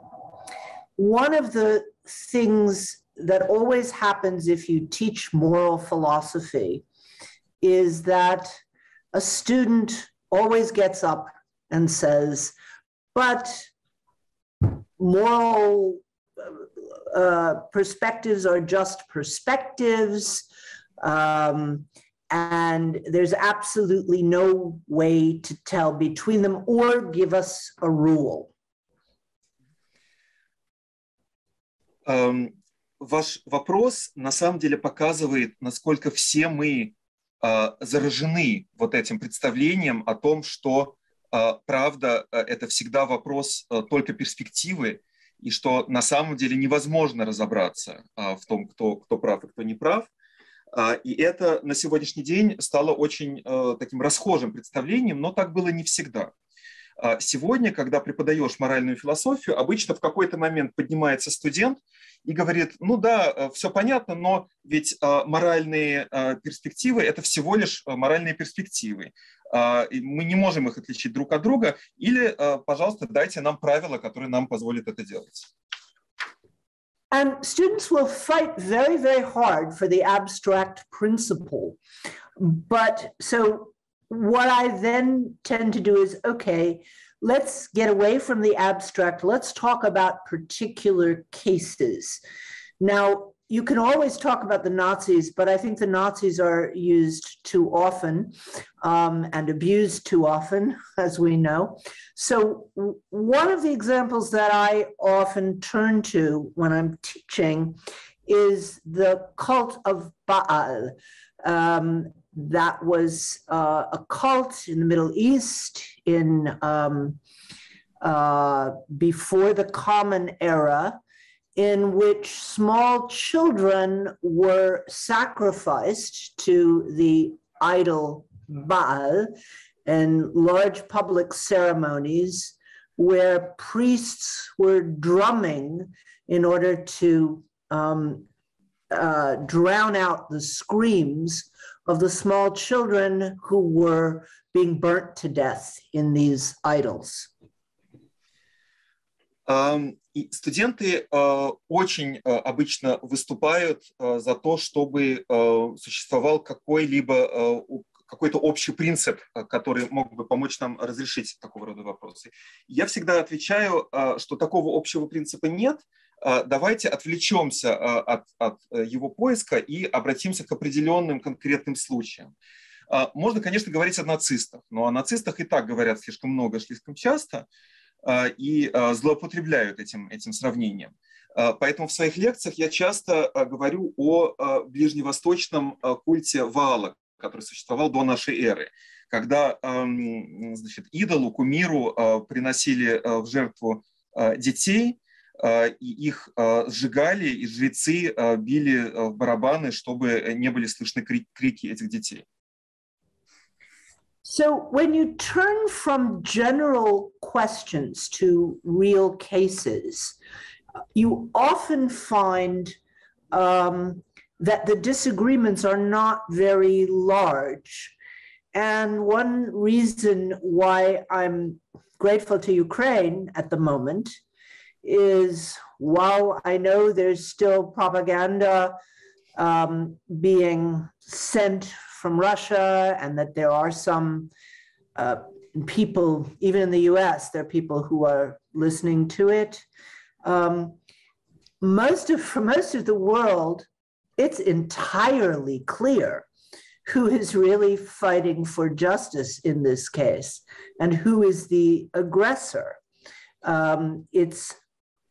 One of the things that always happens if you teach moral philosophy is that a student always gets up and says, but moral perspectives are just perspectives, and there's absolutely no way to tell between them or give us a rule. Ваш вопрос на самом деле показывает, насколько все мы заражены вот этим представлением о том, что правда — это всегда вопрос только перспективы, и что на самом деле невозможно разобраться в том, кто прав и кто не прав. И это на сегодняшний день стало очень таким расхожим представлением, но так было не всегда. Сегодня, когда преподаешь моральную философию, обычно в какой-то момент поднимается студент и говорит, ну да, все понятно, но ведь моральные перспективы — это всего лишь моральные перспективы. Мы не можем их отличить друг от друга, или, пожалуйста, дайте нам правила, которые нам позволят это делать. And students will fight very, very hard for the abstract principle. But so what I then tend to do is, okay, let's get away from the abstract. Let's talk about particular cases. Now, you can always talk about the Nazis, but I think the Nazis are used too often and abused too often, as we know. So one of the examples that I often turn to when I'm teaching is the cult of Baal. That was a cult in the Middle East in before the Common Era, in which small children were sacrificed to the idol Baal in large public ceremonies where priests were drumming in order to drown out the screams of the small children who were being burnt to death in these idols. И студенты очень обычно выступают за то, чтобы существовал какой-то общий принцип, который мог бы помочь нам разрешить такого рода вопросы. Я всегда отвечаю, что такого общего принципа нет. Давайте отвлечемся от его поиска и обратимся к определенным конкретным случаям. Можно, конечно, говорить о нацистах, но о нацистах и так говорят слишком много, слишком часто, и злоупотребляют этим сравнением. Поэтому в своих лекциях я часто говорю о ближневосточном культе Ваала, который существовал до нашей эры, когда идолу, кумиру приносили в жертву детей, и их сжигали, и жрецы били в барабаны, чтобы не были слышны крики этих детей. So when you turn from general questions to real cases, you often find that the disagreements are not very large. And one reason why I'm grateful to Ukraine at the moment is, while I know there's still propaganda being sent from Russia, and that there are some people, even in the US, there are people who are listening to it. For most of the world, it's entirely clear who is really fighting for justice in this case and who is the aggressor. It's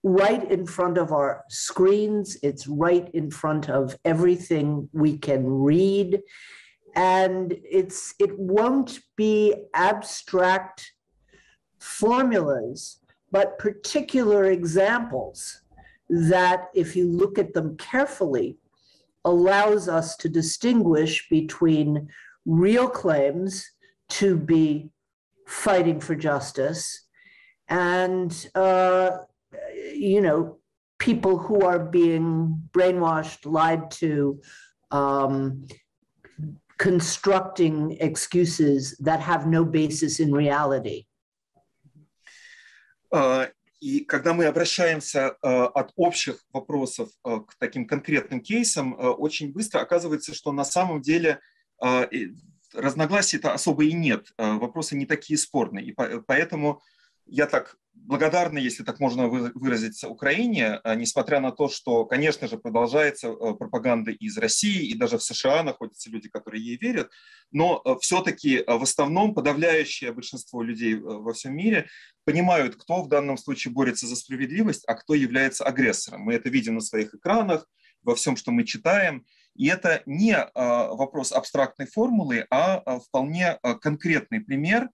right in front of our screens. It's right in front of everything we can read. And it won't be abstract formulas, but particular examples that, if you look at them carefully, allows us to distinguish between real claims to be fighting for justice and, people who are being brainwashed, lied to, constructing excuses that have no basis in reality. И когда мы обращаемся от общих вопросов к таким конкретным кейсам, очень быстро оказывается, что на самом деле разногласий-то особо и нет, вопросы не такие спорные. И поэтому я так благодарна, если так можно выразиться, Украине, несмотря на то, что, конечно же, продолжается пропаганда из России, и даже в США находятся люди, которые ей верят, но все-таки в основном подавляющее большинство людей во всем мире понимают, кто в данном случае борется за справедливость, а кто является агрессором. Мы это видим на своих экранах, во всем, что мы читаем. И это не вопрос абстрактной формулы, а вполне конкретный пример,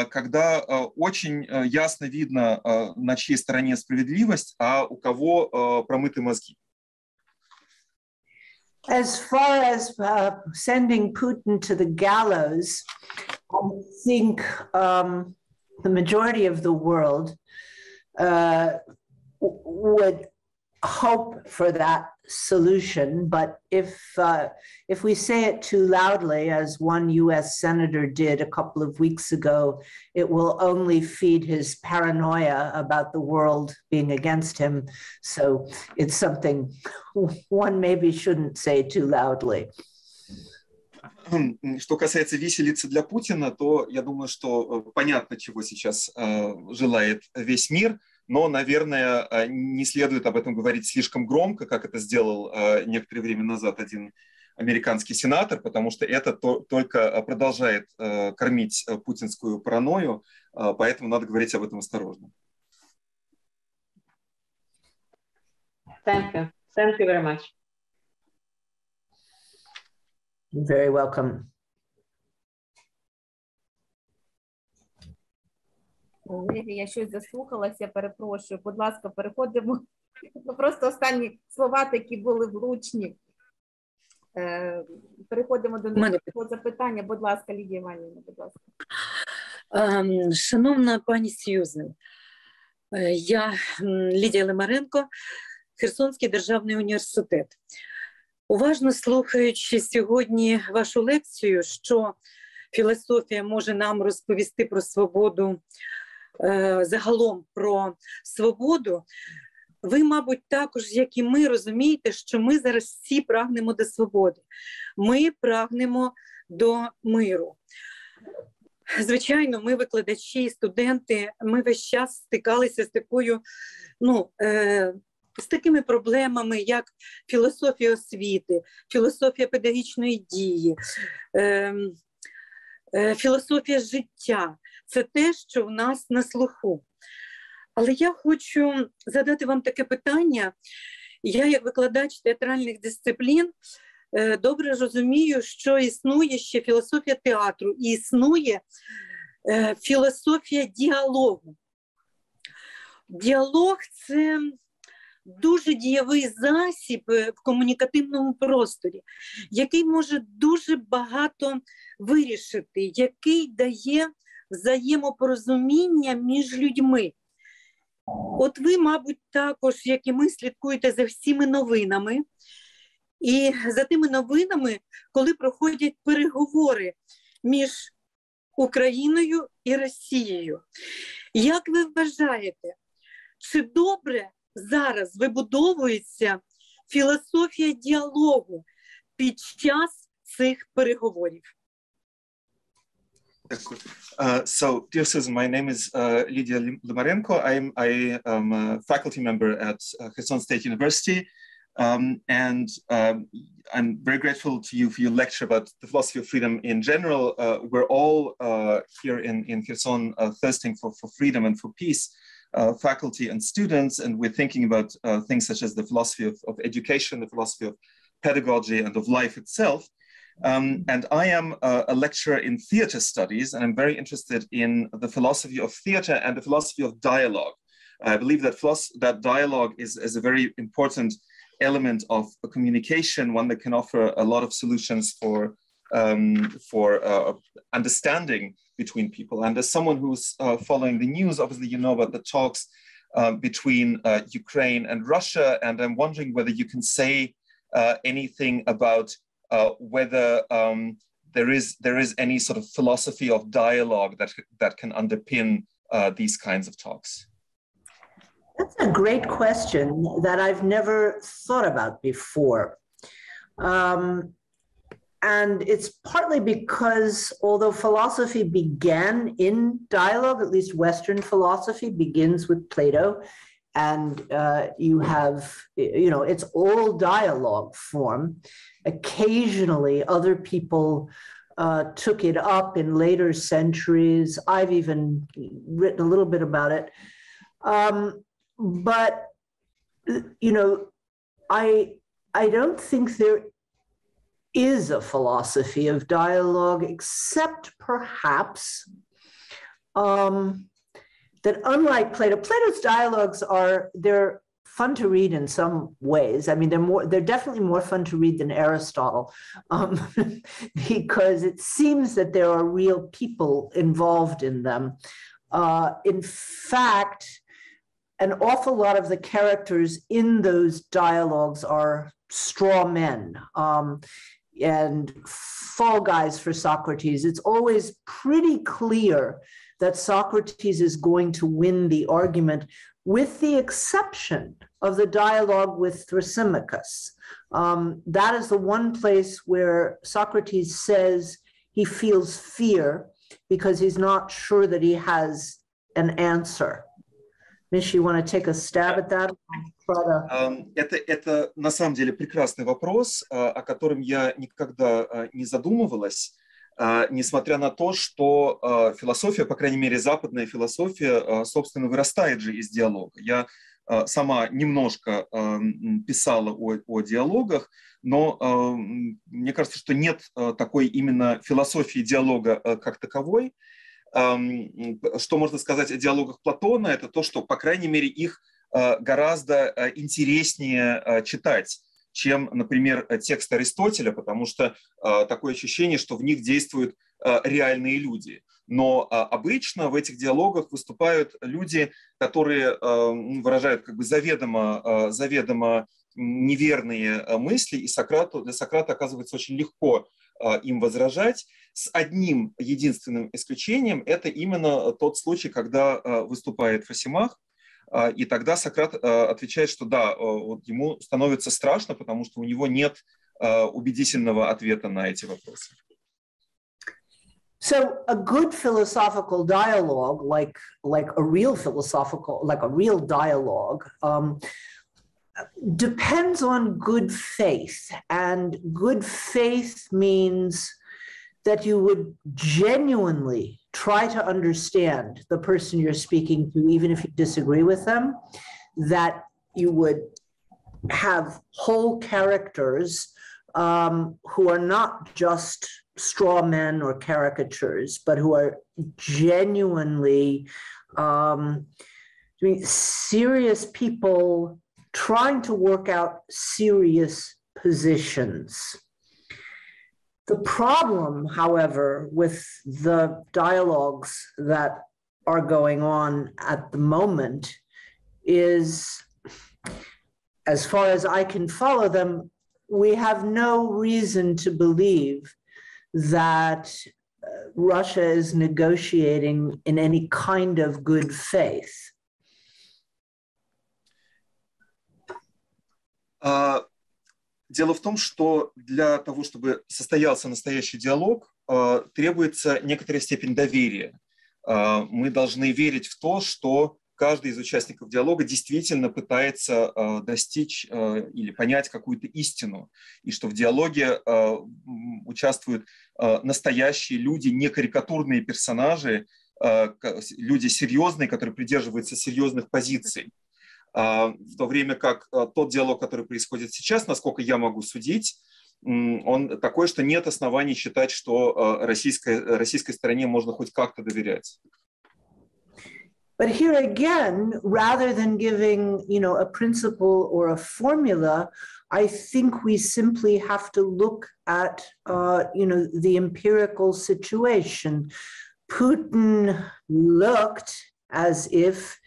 когда очень ясно видно, на чьей стороне справедливость, а у кого промыты мозги. As far as sending Putin to the gallows, I think the majority of the world would hope for that solution, but if we say it too loudly, as one US senator did a couple of weeks ago, it will only feed his paranoia about the world being against him. So it's something one maybe shouldn't say too loudly. Что касается виселицы для Путина, то я думаю, что понятно, чего сейчас желает весь мир, но, наверное, не следует об этом говорить слишком громко, как это сделал некоторое время назад один американский сенатор, потому что это только продолжает кормить путинскую паранойю, поэтому надо говорить об этом осторожно. Thank you. Thank you very much. You're very welcome. Колеги, я щось заслухалася, перепрошую. Будь ласка, переходимо. Просто останні слова такі були влучні. Переходимо до наступного запитання. Будь ласка, Лідія Іванівна, будь ласка. Шановна пані Сьюзен, я Лідія Лимаренко, Херсонський державний університет. Уважно слухаючи сьогодні вашу лекцію, що філософія може нам розповісти про свободу, загалом про свободу, ви, мабуть, також, як і ми, розумієте, що ми зараз всі прагнемо до свободи. Ми прагнемо до миру. Звичайно, ми, викладачі, студенти, ми весь час стикалися з такою, з такими проблемами, як філософія освіти, філософія педагогічної дії, філософія життя. Це те, що в нас на слуху. Але я хочу задати вам таке питання. Я, як викладач театральних дисциплін, добре розумію, що існує ще філософія театру і існує філософія діалогу. Діалог – це дуже дієвий засіб в комунікативному просторі, який може дуже багато вирішити, який дає взаємопорозуміння між людьми. От ви, мабуть, також, як і ми, слідкуєте за всіми новинами, і за тими новинами, коли проходять переговори між Україною і Росією. Як ви вважаєте, чи добре зараз вибудовується філософія діалогу під час цих переговорів? So, dear Susan, my name is Lydia Limarenko. I am a faculty member at Kherson State University. And I'm very grateful to you for your lecture about the philosophy of freedom in general. We're all here in Kherson thirsting for freedom and for peace, faculty and students, and we're thinking about things such as the philosophy of education, the philosophy of pedagogy, and of life itself. And I am a lecturer in theater studies, and I'm very interested in the philosophy of theater and the philosophy of dialogue. I believe that dialogue is a very important element of communication, one that can offer a lot of solutions for understanding between people. And as someone who's following the news, obviously you know about the talks between Ukraine and Russia, and I'm wondering whether you can say anything about whether there is any sort of philosophy of dialogue that can underpin these kinds of talks. That's a great question that I've never thought about before. And it's partly because although philosophy began in dialogue, at least Western philosophy begins with Plato, and you have, it's all dialogue form. Occasionally, other people took it up in later centuries. I've even written a little bit about it. But, I don't think there is a philosophy of dialogue, except perhaps that unlike Plato, Plato's dialogues they're fun to read in some ways. I mean, they're definitely more fun to read than Aristotle, because it seems that there are real people involved in them. In fact, an awful lot of the characters in those dialogues are straw men and fall guys for Socrates. It's always pretty clear that Socrates is going to win the argument, with the exception of the dialogue with Thrasymachus. That is the one place where Socrates says he feels fear because he's not sure that he has an answer. Mish, you want to take a stab at that? Это на самом деле прекрасный вопрос, о котором я никогда не задумывалась, несмотря на то, что философия, по крайней мере, западная философия, собственно, вырастает же из диалога. Я сама немножко писала о диалогах, но мне кажется, что нет такой именно философии диалога как таковой. Что можно сказать о диалогах Платона, это то, что, по крайней мере, их гораздо интереснее читать, чем, например, текст Аристотеля, потому что такое ощущение, что в них действуют реальные люди. Но обычно в этих диалогах выступают люди, которые выражают как бы заведомо неверные мысли, и для Сократа оказывается очень легко им возражать, с одним единственным исключением. Это именно тот случай, когда выступает Фросимах, и тогда Сократ отвечает, что да, вот ему становится страшно, потому что у него нет убедительного ответа на эти вопросы. So a good philosophical dialogue, like a real dialogue, depends on good faith. And good faith means that you would genuinely try to understand the person you're speaking to, even if you disagree with them, that you would have whole characters who are not just straw men or caricatures, but who are genuinely serious people trying to work out serious positions. The problem, however, with the dialogues that are going on at the moment is, as far as I can follow them, we have no reason to believe that Russia is negotiating in any kind of good faith. Дело в том, что для того, чтобы состоялся настоящий диалог, требуется некоторая степень доверия. Мы должны верить в то, что каждый из участников диалога действительно пытается достичь или понять какую-то истину, и что в диалоге участвуют настоящие люди, не карикатурные персонажи, люди серьезные, которые придерживаются серьезных позиций. В то время как тот диалог, который происходит сейчас, насколько я могу судить, он такой, что нет оснований считать, что российской стороне можно хоть как-то доверять. But here again, rather than giving, a principle or a formula, I think we simply have to look at, the empirical situation. Putin looked as if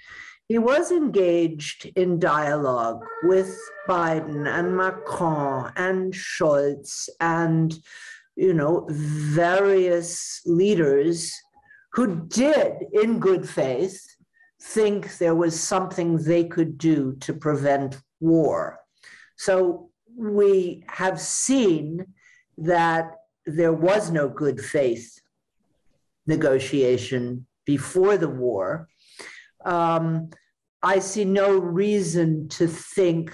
he was engaged in dialogue with Biden and Macron and Scholz and, various leaders who did, in good faith, think there was something they could do to prevent war. So we have seen that there was no good faith negotiation before the war. I see no reason to think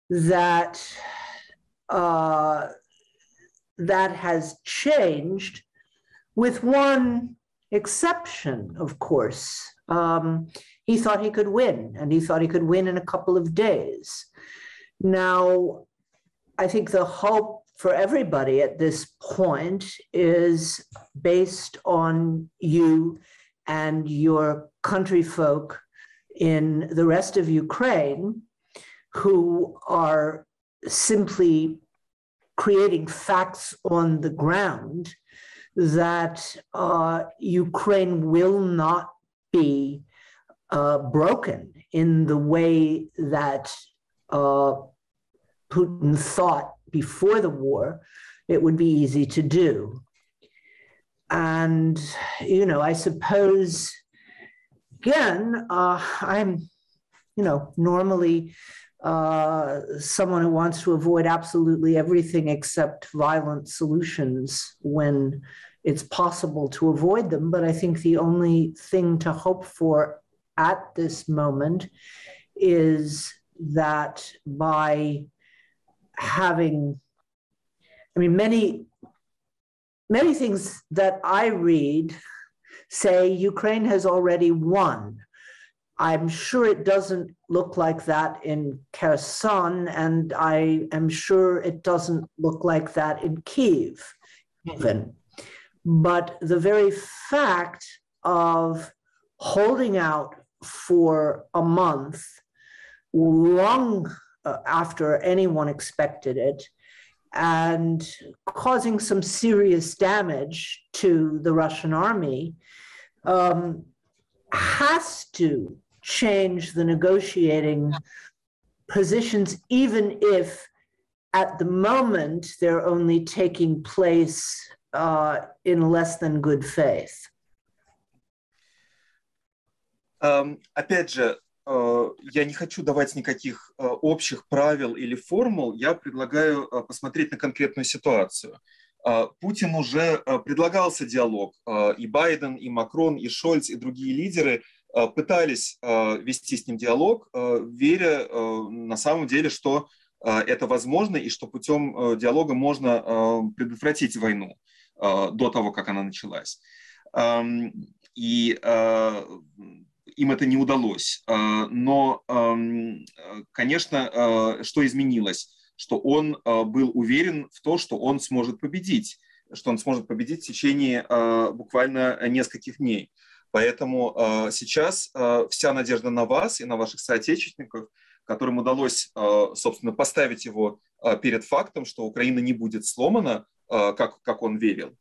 that that has changed, with one exception, of course. He thought he could win, and he thought he could win in a couple of days. Now, I think the hope for everybody at this point is based on you and your countryfolk in the rest of Ukraine, who are simply creating facts on the ground that Ukraine will not be broken in the way that Putin thought before the war it would be easy to do. And, I suppose, again, I'm, normally someone who wants to avoid absolutely everything except violent solutions when it's possible to avoid them. But I think the only thing to hope for at this moment is that by having, many things that I read say Ukraine has already won. I'm sure it doesn't look like that in Kherson, and I am sure it doesn't look like that in Kyiv even. But the very fact of holding out for a month, long after anyone expected it, and causing some serious damage to the Russian army, has to change the negotiating positions, even if at the moment they're only taking place in less than good faith. Опять же, я не хочу давать никаких общих правил или формул, я предлагаю посмотреть на конкретную ситуацию. Путин уже предлагался диалог, и Байден, и Макрон, и Шольц, и другие лидеры пытались вести с ним диалог, веря на самом деле, что это возможно, и что путем диалога можно предотвратить войну до того, как она началась. И им это не удалось. Но, конечно, что изменилось? Что он был уверен в том, что он сможет победить, в течение буквально нескольких дней. Поэтому сейчас вся надежда на вас и на ваших соотечественников, которым удалось, собственно, поставить его перед фактом, что Украина не будет сломана, как он верил.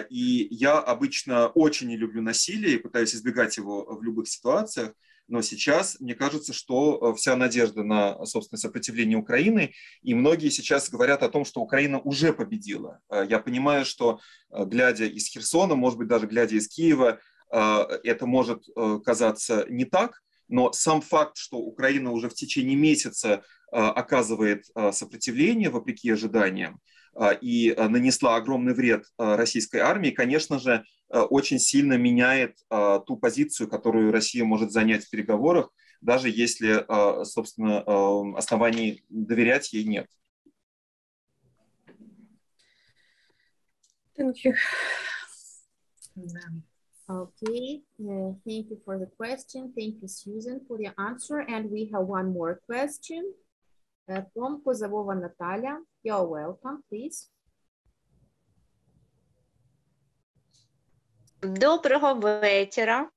И я обычно очень не люблю насилие и пытаюсь избегать его в любых ситуациях, но сейчас, мне кажется, что вся надежда на, собственно, сопротивление Украины, и многие сейчас говорят о том, что Украина уже победила. Я понимаю, что, глядя из Херсона, может быть, даже глядя из Киева, это может казаться не так, но сам факт, что Украина уже в течение месяца оказывает сопротивление, вопреки ожиданиям, и нанесла огромный вред российской армии, конечно же, очень сильно меняет ту позицию, которую Россия может занять в переговорах, даже если, собственно, оснований доверять ей нет. Thank you. Okay, thank you for the question. Thank you, Susan, for the answer. And we have one more question from Kozavova Natalia. You're welcome, please. Доброго вечора.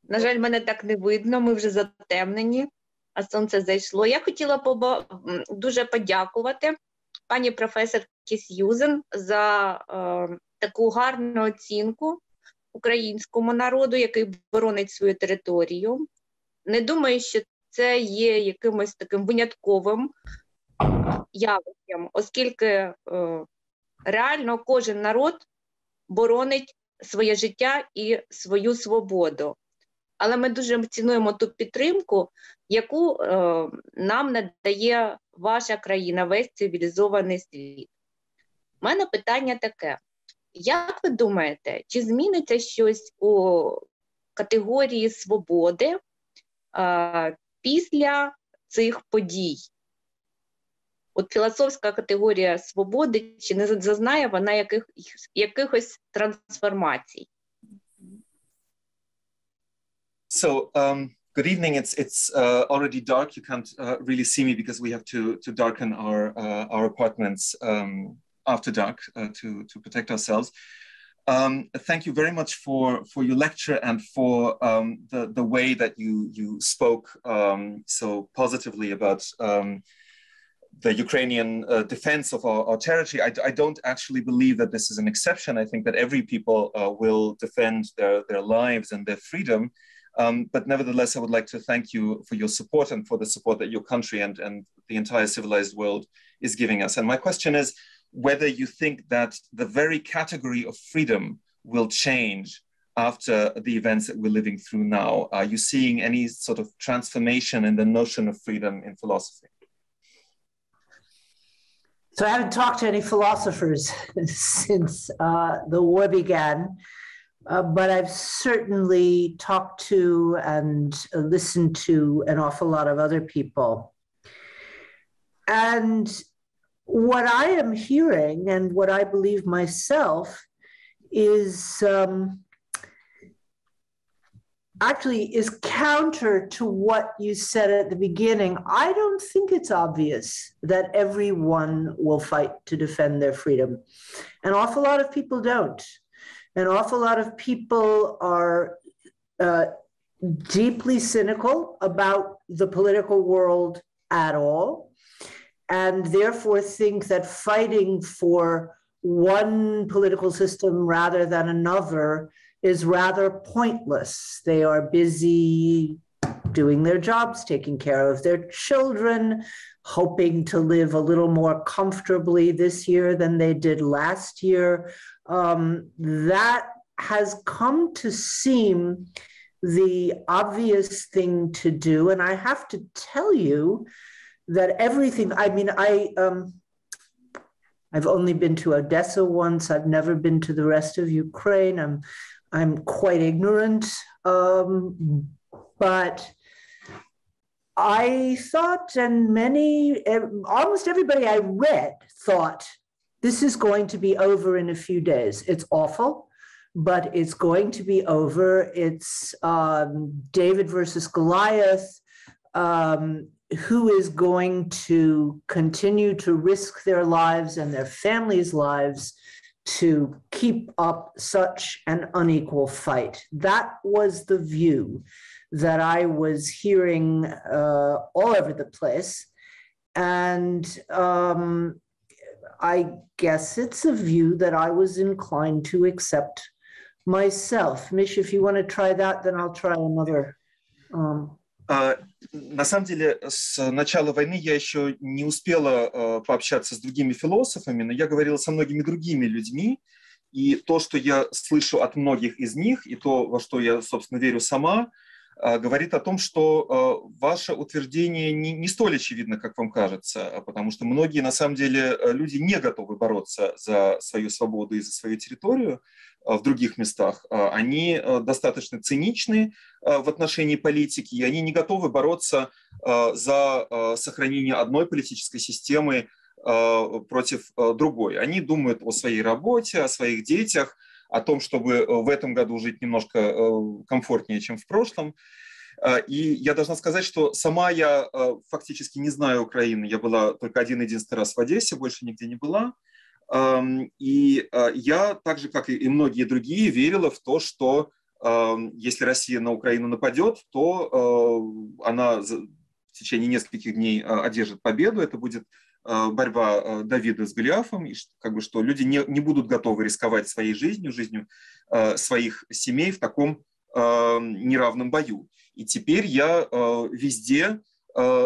На жаль, мене так не видно, ми вже затемнені, а сонце зайшло. Я хотіла дуже подякувати пані професорці Сьюзен за таку гарну оцінку українському народу, який боронить свою територію. Не думаю, що це є якимось таким винятковим явищем, оскільки реально кожен народ боронить своє життя і свою свободу. Але ми дуже цінуємо ту підтримку, яку нам надає ваша країна, весь цивілізований світ. У мене питання таке. Як ви думаєте, чи зміниться щось у категорії свободи після цих подій? От філософська категорія свободи, чи не зазнає вона якихось трансформацій? So, good evening. It's already dark. You can't really see me because we have to darken our apartments after dark to protect ourselves. Thank you very much for your lecture and for the way that you spoke so positively about the Ukrainian defense of our territory. I don't actually believe that this is an exception. I think that every people will defend their lives and their freedom. But nevertheless, I would like to thank you for your support and for the support that your country and the entire civilized world is giving us. And my question is whether you think that the very category of freedom will change after the events that we're living through now. Are you seeing any sort of transformation in the notion of freedom in philosophy? So I haven't talked to any philosophers since the war began, but I've certainly talked to and listened to an awful lot of other people. And what I am hearing and what I believe myself is actually is counter to what you said at the beginning. I don't think it's obvious that everyone will fight to defend their freedom. An awful lot of people don't. An awful lot of people are deeply cynical about the political world at all, and therefore think that fighting for one political system rather than another is rather pointless. They are busy doing their jobs, taking care of their children, hoping to live a little more comfortably this year than they did last year. That has come to seem the obvious thing to do. And I have to tell you that everything, I mean, I've only been to Odessa once. I've never been to the rest of Ukraine. I'm quite ignorant, but I thought, and almost everybody I read thought, this is going to be over in a few days. It's awful, but it's going to be over. It's David versus Goliath. Who is going to continue to risk their lives and their families' lives to keep up such an unequal fight? That was the view that I was hearing all over the place. And I guess it's a view that I was inclined to accept myself. Mish, if you want to try that, then I'll try another На самом деле, с начала войны я еще не успела пообщаться с другими философами, но я говорила со многими другими людьми, и то, что я слышу от многих из них, и то, во что я, собственно, верю сама, говорит о том, что ваше утверждение не столь очевидно, как вам кажется, потому что многие, на самом деле, люди не готовы бороться за свою свободу и за свою территорию в других местах. Они достаточно циничны в отношении политики, и они не готовы бороться за сохранение одной политической системы против другой. Они думают о своей работе, о своих детях, о том, чтобы в этом году жить немножко комфортнее, чем в прошлом. И я должна сказать, что сама я фактически не знаю Украины. Я была только один-единственный раз в Одессе, больше нигде не была. И я, так же, как и многие другие, верила в то, что если Россия на Украину нападет, то она в течение нескольких дней одержит победу. Это будет борьба Давида с Голиафом, и как бы, что люди не будут готовы рисковать своей жизнью, жизнью своих семей в таком неравном бою. И теперь я везде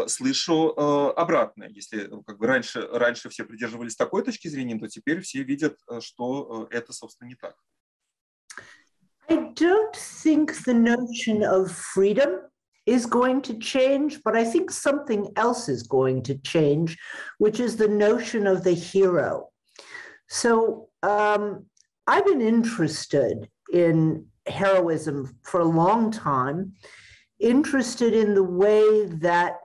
слышу обратное. Если как бы раньше все придерживались такой точки зрения, то теперь все видят, что это, собственно, не так. I don't think the notion of freedom is going to change, but I think something else is going to change, which is the notion of the hero. So I've been interested in heroism for a long time, interested in the way that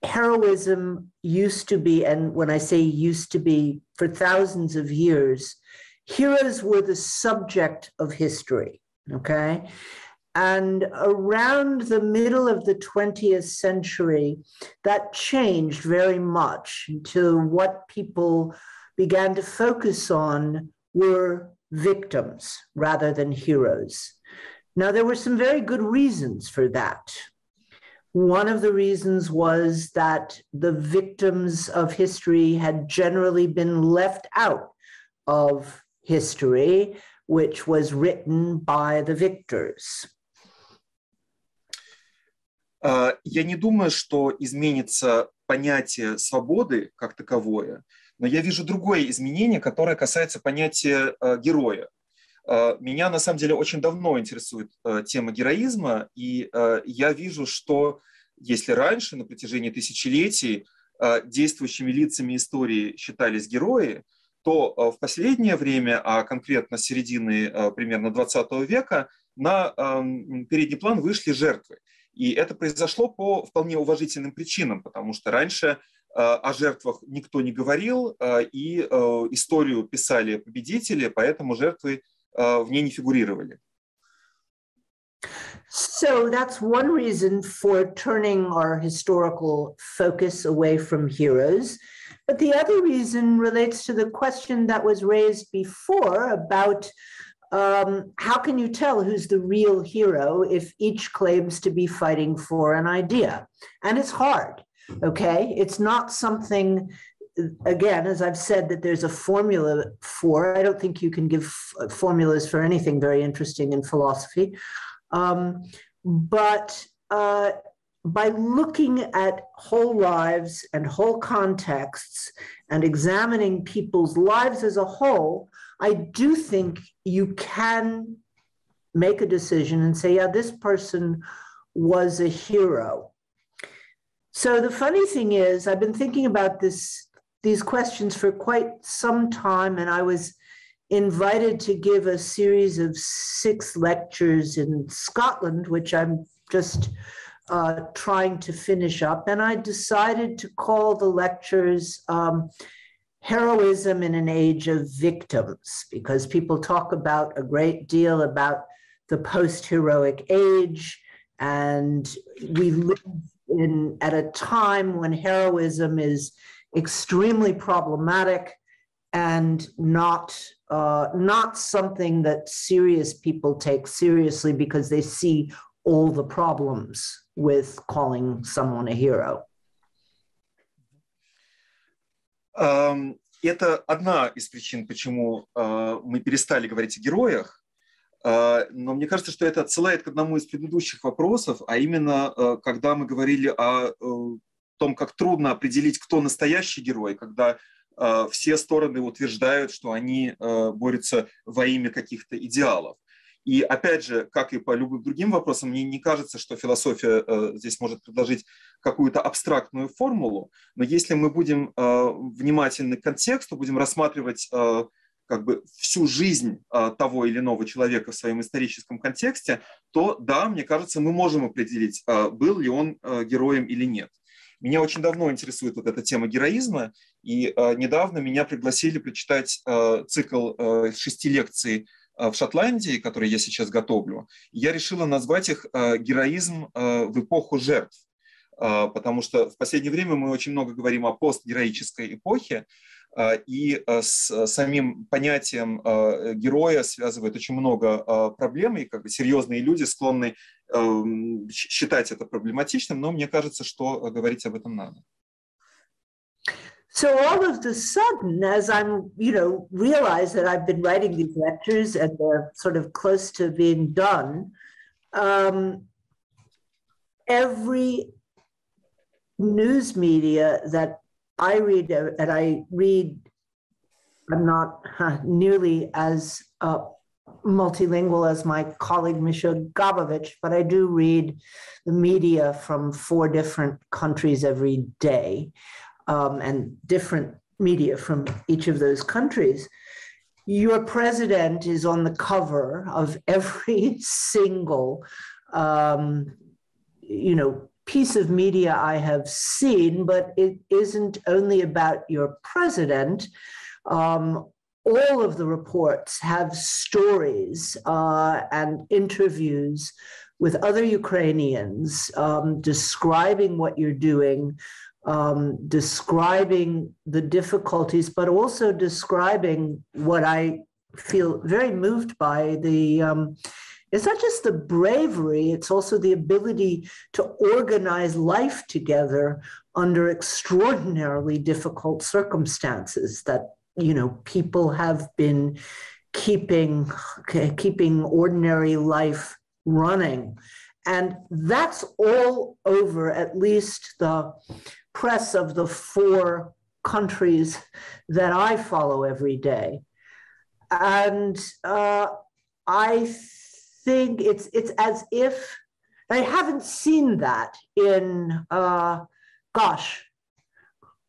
heroism used to be, and when I say used to be, for thousands of years, heroes were the subject of history, okay? And around the middle of the 20th century, that changed very much until what people began to focus on were victims rather than heroes. Now, there were some very good reasons for that. One of the reasons was that the victims of history had generally been left out of history, which was written by the victors. Я не думаю, что изменится понятие свободы как таковое, но я вижу другое изменение, которое касается понятия героя. Меня, на самом деле, очень давно интересует тема героизма, и я вижу, что если раньше, на протяжении тысячелетий, действующими лицами истории считались герои, то в последнее время, а конкретно с середины примерно 20 века, на передний план вышли жертвы. И это произошло по вполне уважительным причинам, потому что раньше о жертвах никто не говорил, и историю писали победители, поэтому жертвы в ней не фигурировали. So that's one reason for turning our historical focus away from heroes. But the other reason relates to the question that was raised before about how can you tell who's the real hero if each claims to be fighting for an idea? And it's hard, okay? It's not something, again, as I've said, that there's a formula for. I don't think you can give formulas for anything very interesting in philosophy. But by looking at whole lives and whole contexts and examining people's lives as a whole, I do think you can make a decision and say, yeah, this person was a hero. So the funny thing is, I've been thinking about these questions for quite some time, and I was invited to give a series of 6 lectures in Scotland, which I'm just trying to finish up. And I decided to call the lectures Heroism in an Age of Victims, because people talk about a great deal about the post-heroic age, and we live at a time when heroism is extremely problematic and not something that serious people take seriously because they see all the problems with calling someone a hero. Это одна из причин, почему мы перестали говорить о героях. Но мне кажется, что это отсылает к одному из предыдущих вопросов, а именно, когда мы говорили о том, как трудно определить, кто настоящий герой, когда все стороны утверждают, что они борются во имя каких-то идеалов. И опять же, как и по любым другим вопросам, мне не кажется, что философия здесь может предложить какую-то абстрактную формулу, но если мы будем внимательны к контексту, будем рассматривать как бы всю жизнь того или иного человека в своем историческом контексте, то да, мне кажется, мы можем определить, был ли он героем или нет. Меня очень давно интересует вот эта тема героизма, и недавно меня пригласили прочитать цикл 6 лекций в Шотландии, которые я сейчас готовлю. Я решила назвать их «Героизм в эпоху жертв», потому что в последнее время мы очень много говорим о постгероической эпохе, и с самим понятием героя связывает очень много проблем, и как бы серьезные люди склонны считать это проблематичным, но мне кажется, что говорить об этом надо. So all of a sudden, as I'm, realize that I've been writing these lectures and they're sort of close to being done, every news media that I read, and I read, I'm not nearly as multilingual as my colleague Misha Gabovich, but I do read the media from 4 different countries every day, and different media from each of those countries. Your president is on the cover of every single, piece of media I have seen, but it isn't only about your president. All of the reports have stories and interviews with other Ukrainians describing what you're doing, describing the difficulties, but also describing what I feel very moved by, it's not just the bravery, it's also the ability to organize life together under extraordinarily difficult circumstances that, people have been keeping ordinary life running. And that's all over at least the press of the 4 countries that I follow every day. And I think it's as if I haven't seen that in, I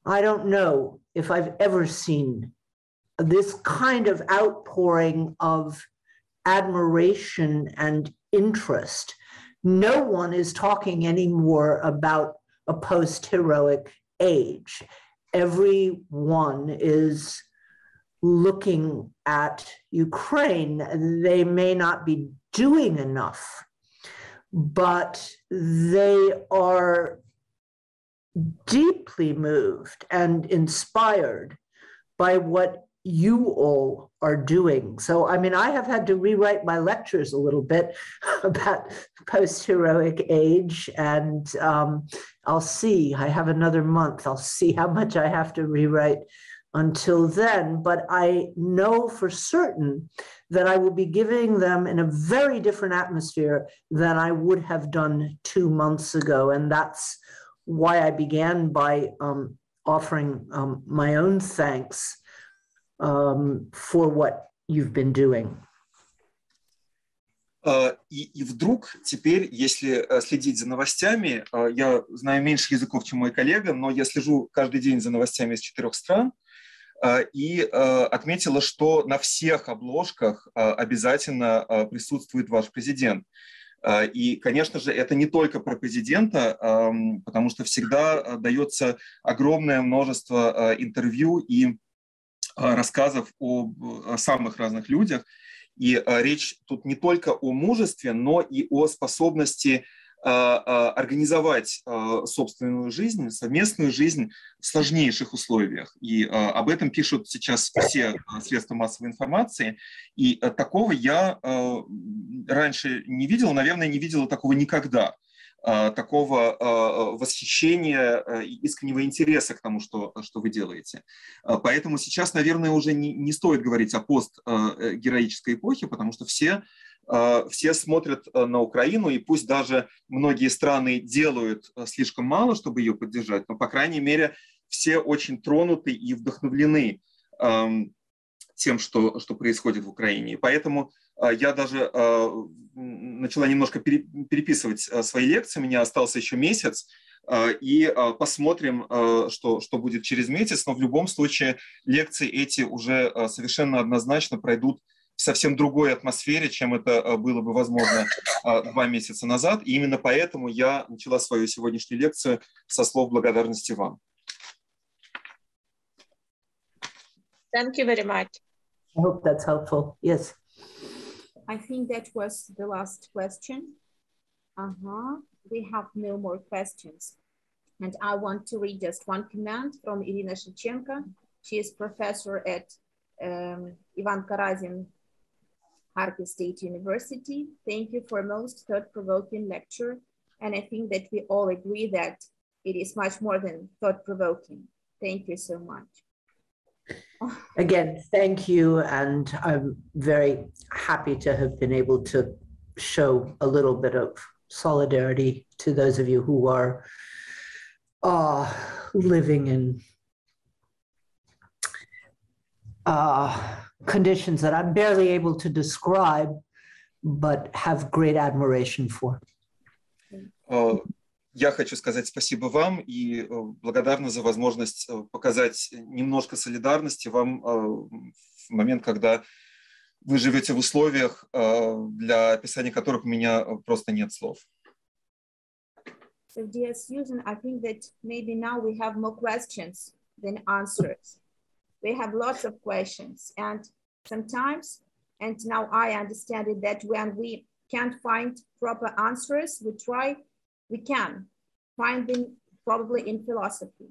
don't know if I've ever seen this kind of outpouring of admiration and interest. No one is talking anymore about a post-heroic age. Everyone is looking at Ukraine. They may not be doing enough, but they are deeply moved and inspired by what you all are doing. So, I have had to rewrite my lectures a little bit about post-heroic age, and I'll see. I have another month. I'll see how much I have to rewrite until then, but I know for certain that I will be giving them in a very different atmosphere than I would have done 2 months ago. And that's why I began by offering my own thanks for what you've been doing. И вдруг теперь, если следить за новостями, я знаю меньше языков, чем мой коллега, но я слежу каждый день за новостями из 4 стран, и отметила, что на всех обложках обязательно присутствует ваш президент. И, конечно же, это не только про президента, потому что всегда дается огромное множество интервью и рассказов о самых разных людях. И речь тут не только о мужестве, но и о способности организовать собственную жизнь, совместную жизнь в сложнейших условиях. И об этом пишут сейчас все средства массовой информации. И такого я раньше не видел, наверное, не видела такого никогда. Такого восхищения и искреннего интереса к тому, что вы делаете. Поэтому сейчас, наверное, уже не стоит говорить о постгероической эпохе, потому что все все смотрят на Украину, и пусть даже многие страны делают слишком мало, чтобы ее поддержать, но, по крайней мере, все очень тронуты и вдохновлены тем, что происходит в Украине. И поэтому я даже начала немножко переписывать свои лекции, у меня остался еще месяц, и посмотрим, что будет через месяц, но в любом случае лекции эти уже совершенно однозначно пройдут в совсем другой атмосфере, чем это было бы возможно 2 месяца назад, и именно поэтому я начала свою сегодняшнюю лекцию со слов благодарности вам. Thank you very much. I hope that's helpful. Yes. I think that was the last question. We have no more questions. And I want to read just one comment from Irina Shevchenko. She is professor at Ivan Karazin Kharkiv State University. Thank you for most thought-provoking lecture. And I think that we all agree that it is much more than thought-provoking. Thank you so much. Again, thank you. And I'm very happy to have been able to show a little bit of solidarity to those of you who are living in conditions that I'm barely able to describe, but have great admiration for. Я хочу сказать спасибо вам и благодарна за возможность показать немножко солидарности вам в момент, когда вы живете в условиях, для описания которых у меня просто нет слов. So, dear Susan, I think that maybe now we have more questions than answers. We have lots of questions, and sometimes, and now I understand it, that when we can't find proper answers, we can find them probably in philosophy.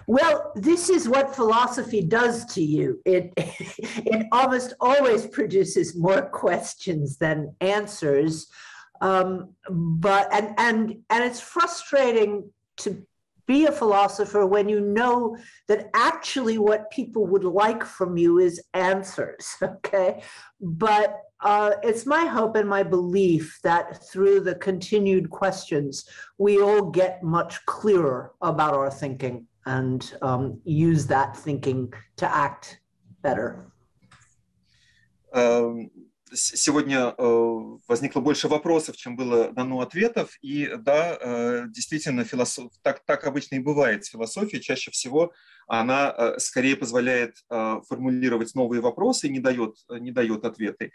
Well, this is what philosophy does to you. It almost always produces more questions than answers. But it's frustrating to be a philosopher when you know that actually what people would like from you is answers, okay? But it's my hope and my belief that through the continued questions, we all get much clearer about our thinking and use that thinking to act better. Сегодня возникло больше вопросов, чем было дано ответов, и да, действительно, так обычно и бывает с философией. Чаще всего она скорее позволяет формулировать новые вопросы, не дает ответы.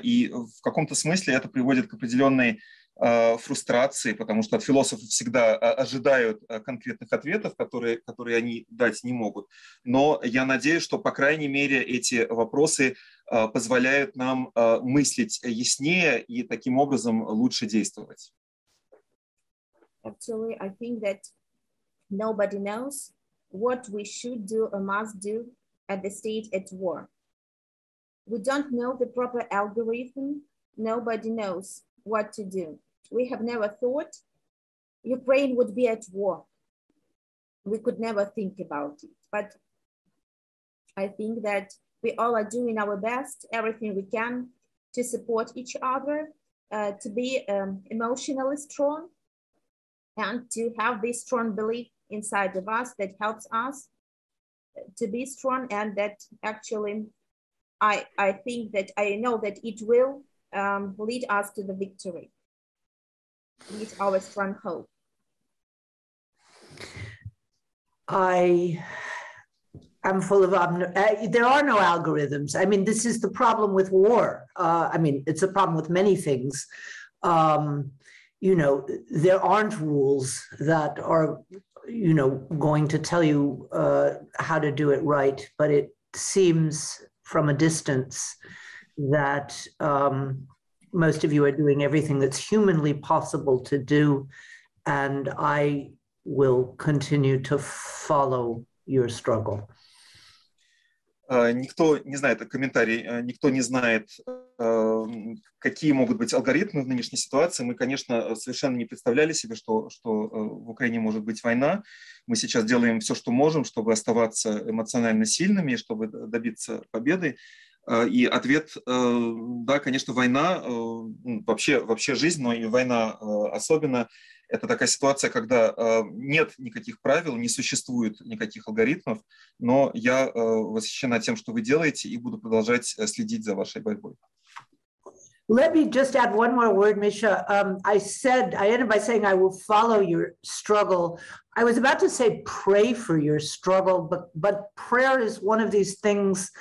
И в каком-то смысле это приводит к определенной фрустрации, потому что от философов всегда ожидают конкретных ответов, которые они дать не могут. Но я надеюсь, что, по крайней мере, эти вопросы позволяют нам мыслить яснее и таким образом лучше действовать. Actually, I think that nobody knows what we should do or must do at the state at war. We don't know the proper algorithm. Nobody knows what to do. We have never thought Ukraine would be at war. We could never think about it. But I think that we all are doing our best, everything we can to support each other, to be emotionally strong, and to have this strong belief inside of us that helps us to be strong, and that actually I think that I know that it will lead us to the victory. It's our strong hope. I'm full of, there are no algorithms. I mean, this is the problem with war. I mean, it's a problem with many things. You know, there aren't rules that are, you know, going to tell you how to do it right, but it seems from a distance that most of you are doing everything that's humanly possible to do, and I will continue to follow your struggle. Никто не знает, комментарий, никто не знает, какие могут быть алгоритмы в нынешней ситуации. Мы, конечно, совершенно не представляли себе, что в Украине может быть война. Мы сейчас делаем все, что можем, чтобы оставаться эмоционально сильными, чтобы добиться победы. И ответ, да, конечно, война, вообще жизнь, но и война особенно, это такая ситуация, когда нет никаких правил, не существует никаких алгоритмов, но я восхищена тем, что вы делаете, и буду продолжать следить за вашей борьбой. Let me just add one more word, Misha. I ended by saying I will follow your struggle. I was about to say pray for your struggle, but prayer is one of these things,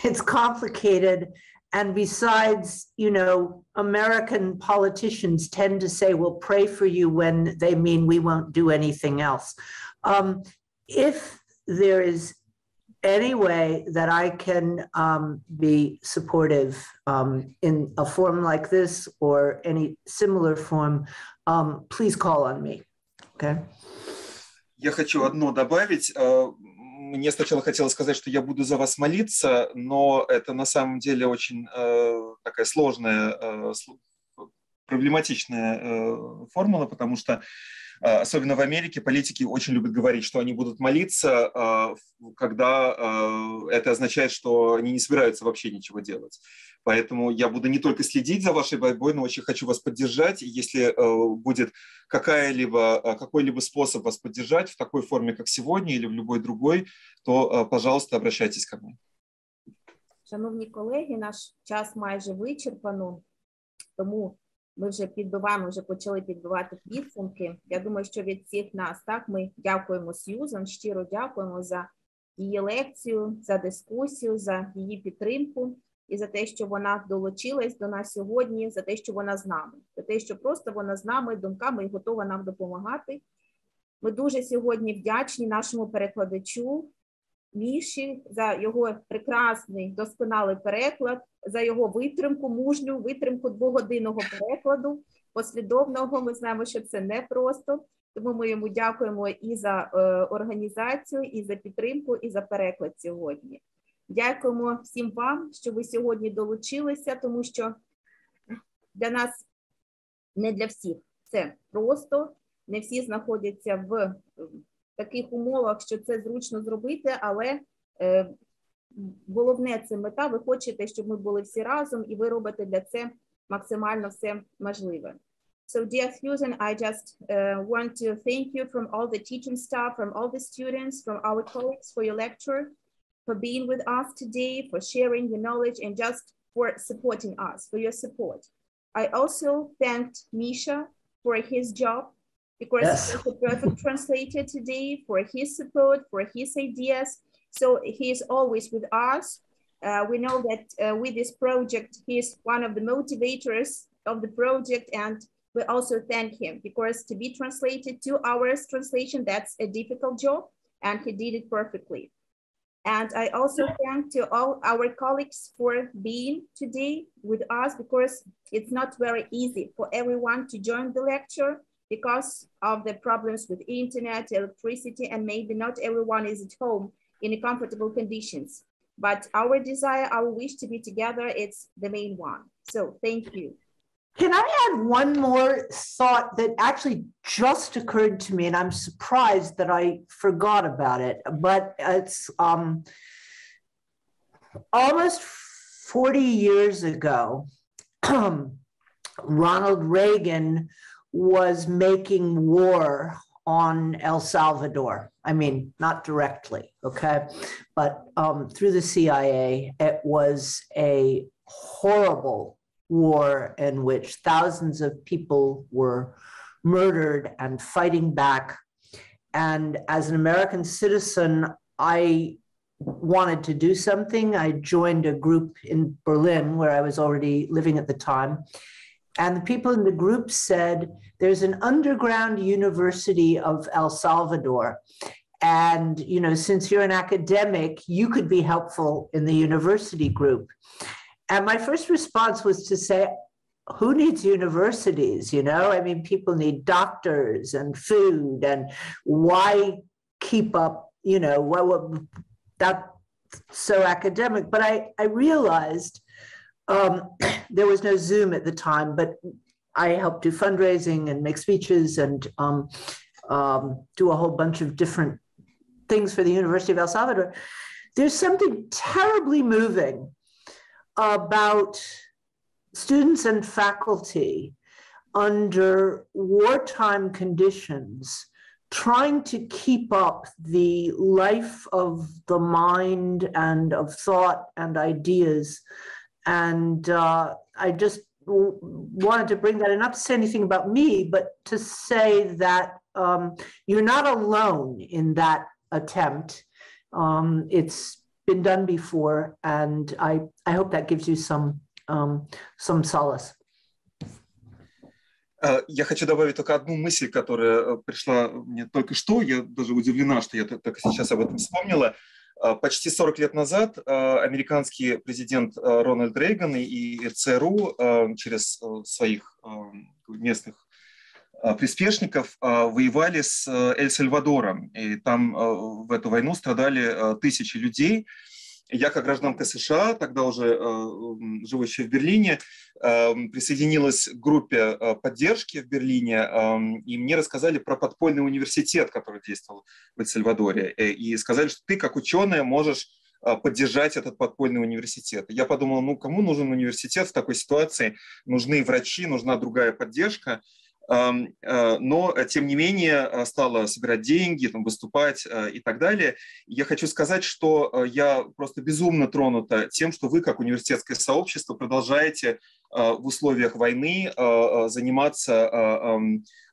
it's complicated. And besides, you know, American politicians tend to say, we'll pray for you when they mean we won't do anything else. If there is any way that I can be supportive in a forum like this or any similar forum, please call on me, okay? Я хочу одно добавить. Мне сначала хотелось сказать, что я буду за вас молиться, но это на самом деле очень такая сложная, проблематичная формула, потому что особенно в Америке политики очень любят говорить, что они будут молиться, когда это означает, что они не собираются вообще ничего делать. Поэтому я буду не только следить за вашей борьбой, но очень хочу вас поддержать. И если будет какой-либо способ вас поддержать в такой форме, как сегодня, или в любой другой, то, пожалуйста, обращайтесь ко мне. Шановні колеги, наш час майже вичерпано, тому ми вже почали підбивати підсумки. Я думаю, що від всіх нас, так, ми дякуємо Сьюзан, щиро дякуємо за її лекцію, за дискусію, за її підтримку і за те, що вона долучилась до нас сьогодні, за те, що вона з нами, за те, що просто вона з нами, думками і готова нам допомагати. Ми дуже сьогодні вдячні нашому перекладачу Міші за його прекрасний, досконалий переклад, за його витримку, мужню витримку 2-годинного перекладу, послідовного. Ми знаємо, що це непросто, тому ми йому дякуємо і за організацію, і за підтримку, і за переклад сьогодні. Дякуємо всім вам, що ви сьогодні долучилися, тому що для нас, не для всіх, це просто, не всі знаходяться в таких умовах, що це зручно зробити, але головне – це мета. Ви хочете, щоб ми були всі разом, і ви робите для це максимально все можливе. So, dear Susan, I just want to thank you from all the teaching staff, from all the students, from our colleagues for your lecture, for being with us today, for sharing your knowledge, and just for supporting us, for your support. I also thanked Misha for his job, because he was a perfect translator today, for his support, for his ideas. So he is always with us. We know that with this project, he is one of the motivators of the project, and we also thank him, because to be translated 2 hours translation, that's a difficult job, and he did it perfectly. And I also thank to all our colleagues for being today with us, because it's not very easy for everyone to join the lecture, because of the problems with internet, electricity, and maybe not everyone is at home in comfortable conditions. But our desire, our wish to be together, it's the main one. So thank you. Can I add one more thought that actually just occurred to me, and I'm surprised that I forgot about it, but it's almost 40 years ago, Ronald Reagan was making war on El Salvador. I mean, not directly, okay? But through the CIA, it was a horrible war in which thousands of people were murdered and fighting back. And as an American citizen, I wanted to do something. I joined a group in Berlin where I was already living at the time. And the people in the group said, there's an underground university of El Salvador. And, you know, since you're an academic, you could be helpful in the university group. And my first response was to say, who needs universities? You know, I mean, people need doctors and food, and why keep up, you know, that's so academic. But I realized there was no Zoom at the time, but I helped do fundraising and make speeches and do a whole bunch of different things for the University of El Salvador. There's something terribly moving about students and faculty under wartime conditions trying to keep up the life of the mind and of thought and ideas. And I just wanted to bring that in, not to say anything about me, but to say that you're not alone in that attempt. It's been done before, and I hope that gives you some solace. Я хочу добавить только одну мысль, которая пришла мне только что. Я даже удивлена, что я только сейчас об этом вспомнила. Почти 40 лет назад американский президент Рональд Рейган и ЦРУ через своих местных приспешников воевали с Эль-Сальвадором. И там в эту войну страдали тысячи людей. Я, как гражданка США, тогда уже живущая в Берлине, присоединилась к группе поддержки в Берлине, и мне рассказали про подпольный университет, который действовал в Эль-Сальвадоре, и сказали, что ты, как ученая, можешь поддержать этот подпольный университет. Я подумал, ну, кому нужен университет в такой ситуации? Нужны врачи, нужна другая поддержка. Но, тем не менее, стала собирать деньги, там, выступать и так далее. Я хочу сказать, что я просто безумно тронута тем, что вы, как университетское сообщество, продолжаете в условиях войны заниматься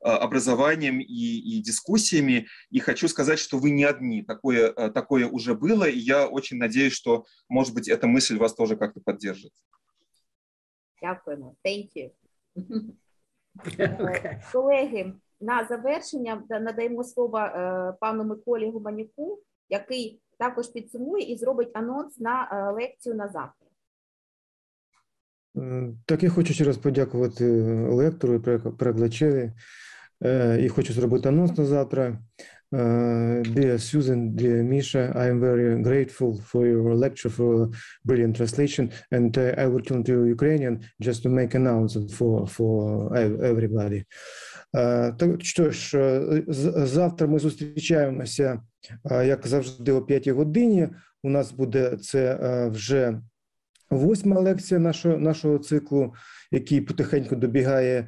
образованием и дискуссиями. И хочу сказать, что вы не одни. Такое уже было, и я очень надеюсь, что, может быть, эта мысль вас тоже как-то поддержит. Дякуємо. Thank you. Okay. Колеги, на завершення надаємо слово пану Миколі Гуманюку, який також підсумує і зробить анонс на лекцію на завтра. Так, я хочу ще раз подякувати лектору і перекладачеві. І хочу зробити анонс на завтра. Dear Susan, dear Misha, I am very grateful for your lecture, for brilliant translation, and I will turn to Ukrainian just to make announcement for everybody. Так, що ж, завтра ми зустрічаємося, як завжди, о 5 годині. У нас буде це вже 8-ма лекція нашого циклу, який потихеньку добігає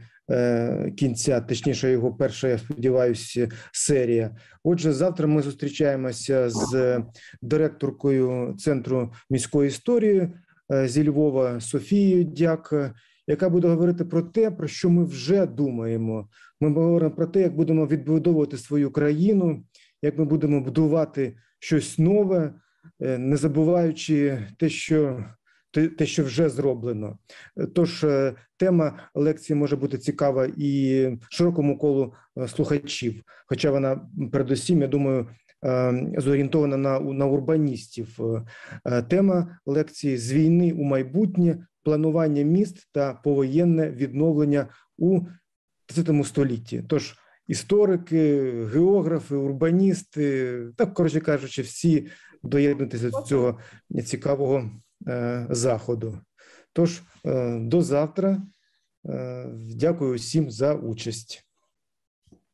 кінця, точніше його перша, я сподіваюся, серія. Отже, завтра ми зустрічаємося з директоркою Центру міської історії зі Львова Софією Дяк, яка буде говорити про те, про що ми вже думаємо. Ми говоримо про те, як будемо відбудовувати свою країну, як ми будемо будувати щось нове, не забуваючи те, що вже зроблено. Тож тема лекції може бути цікава і широкому колу слухачів, хоча вона передусім, я думаю, зорієнтована на урбаністів. Тема лекції «З війни у майбутнє. Планування міст та повоєнне відновлення у ХХ столітті». Тож історики, географи, урбаністи, так, коротше кажучи, всі доєднуйтеся до цього цікавого заходу. Тож, до завтра. Дякую всім за участь.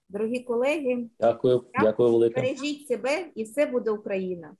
Дорогі колеги, Дякую велике. бережіть себе, і все буде Україна.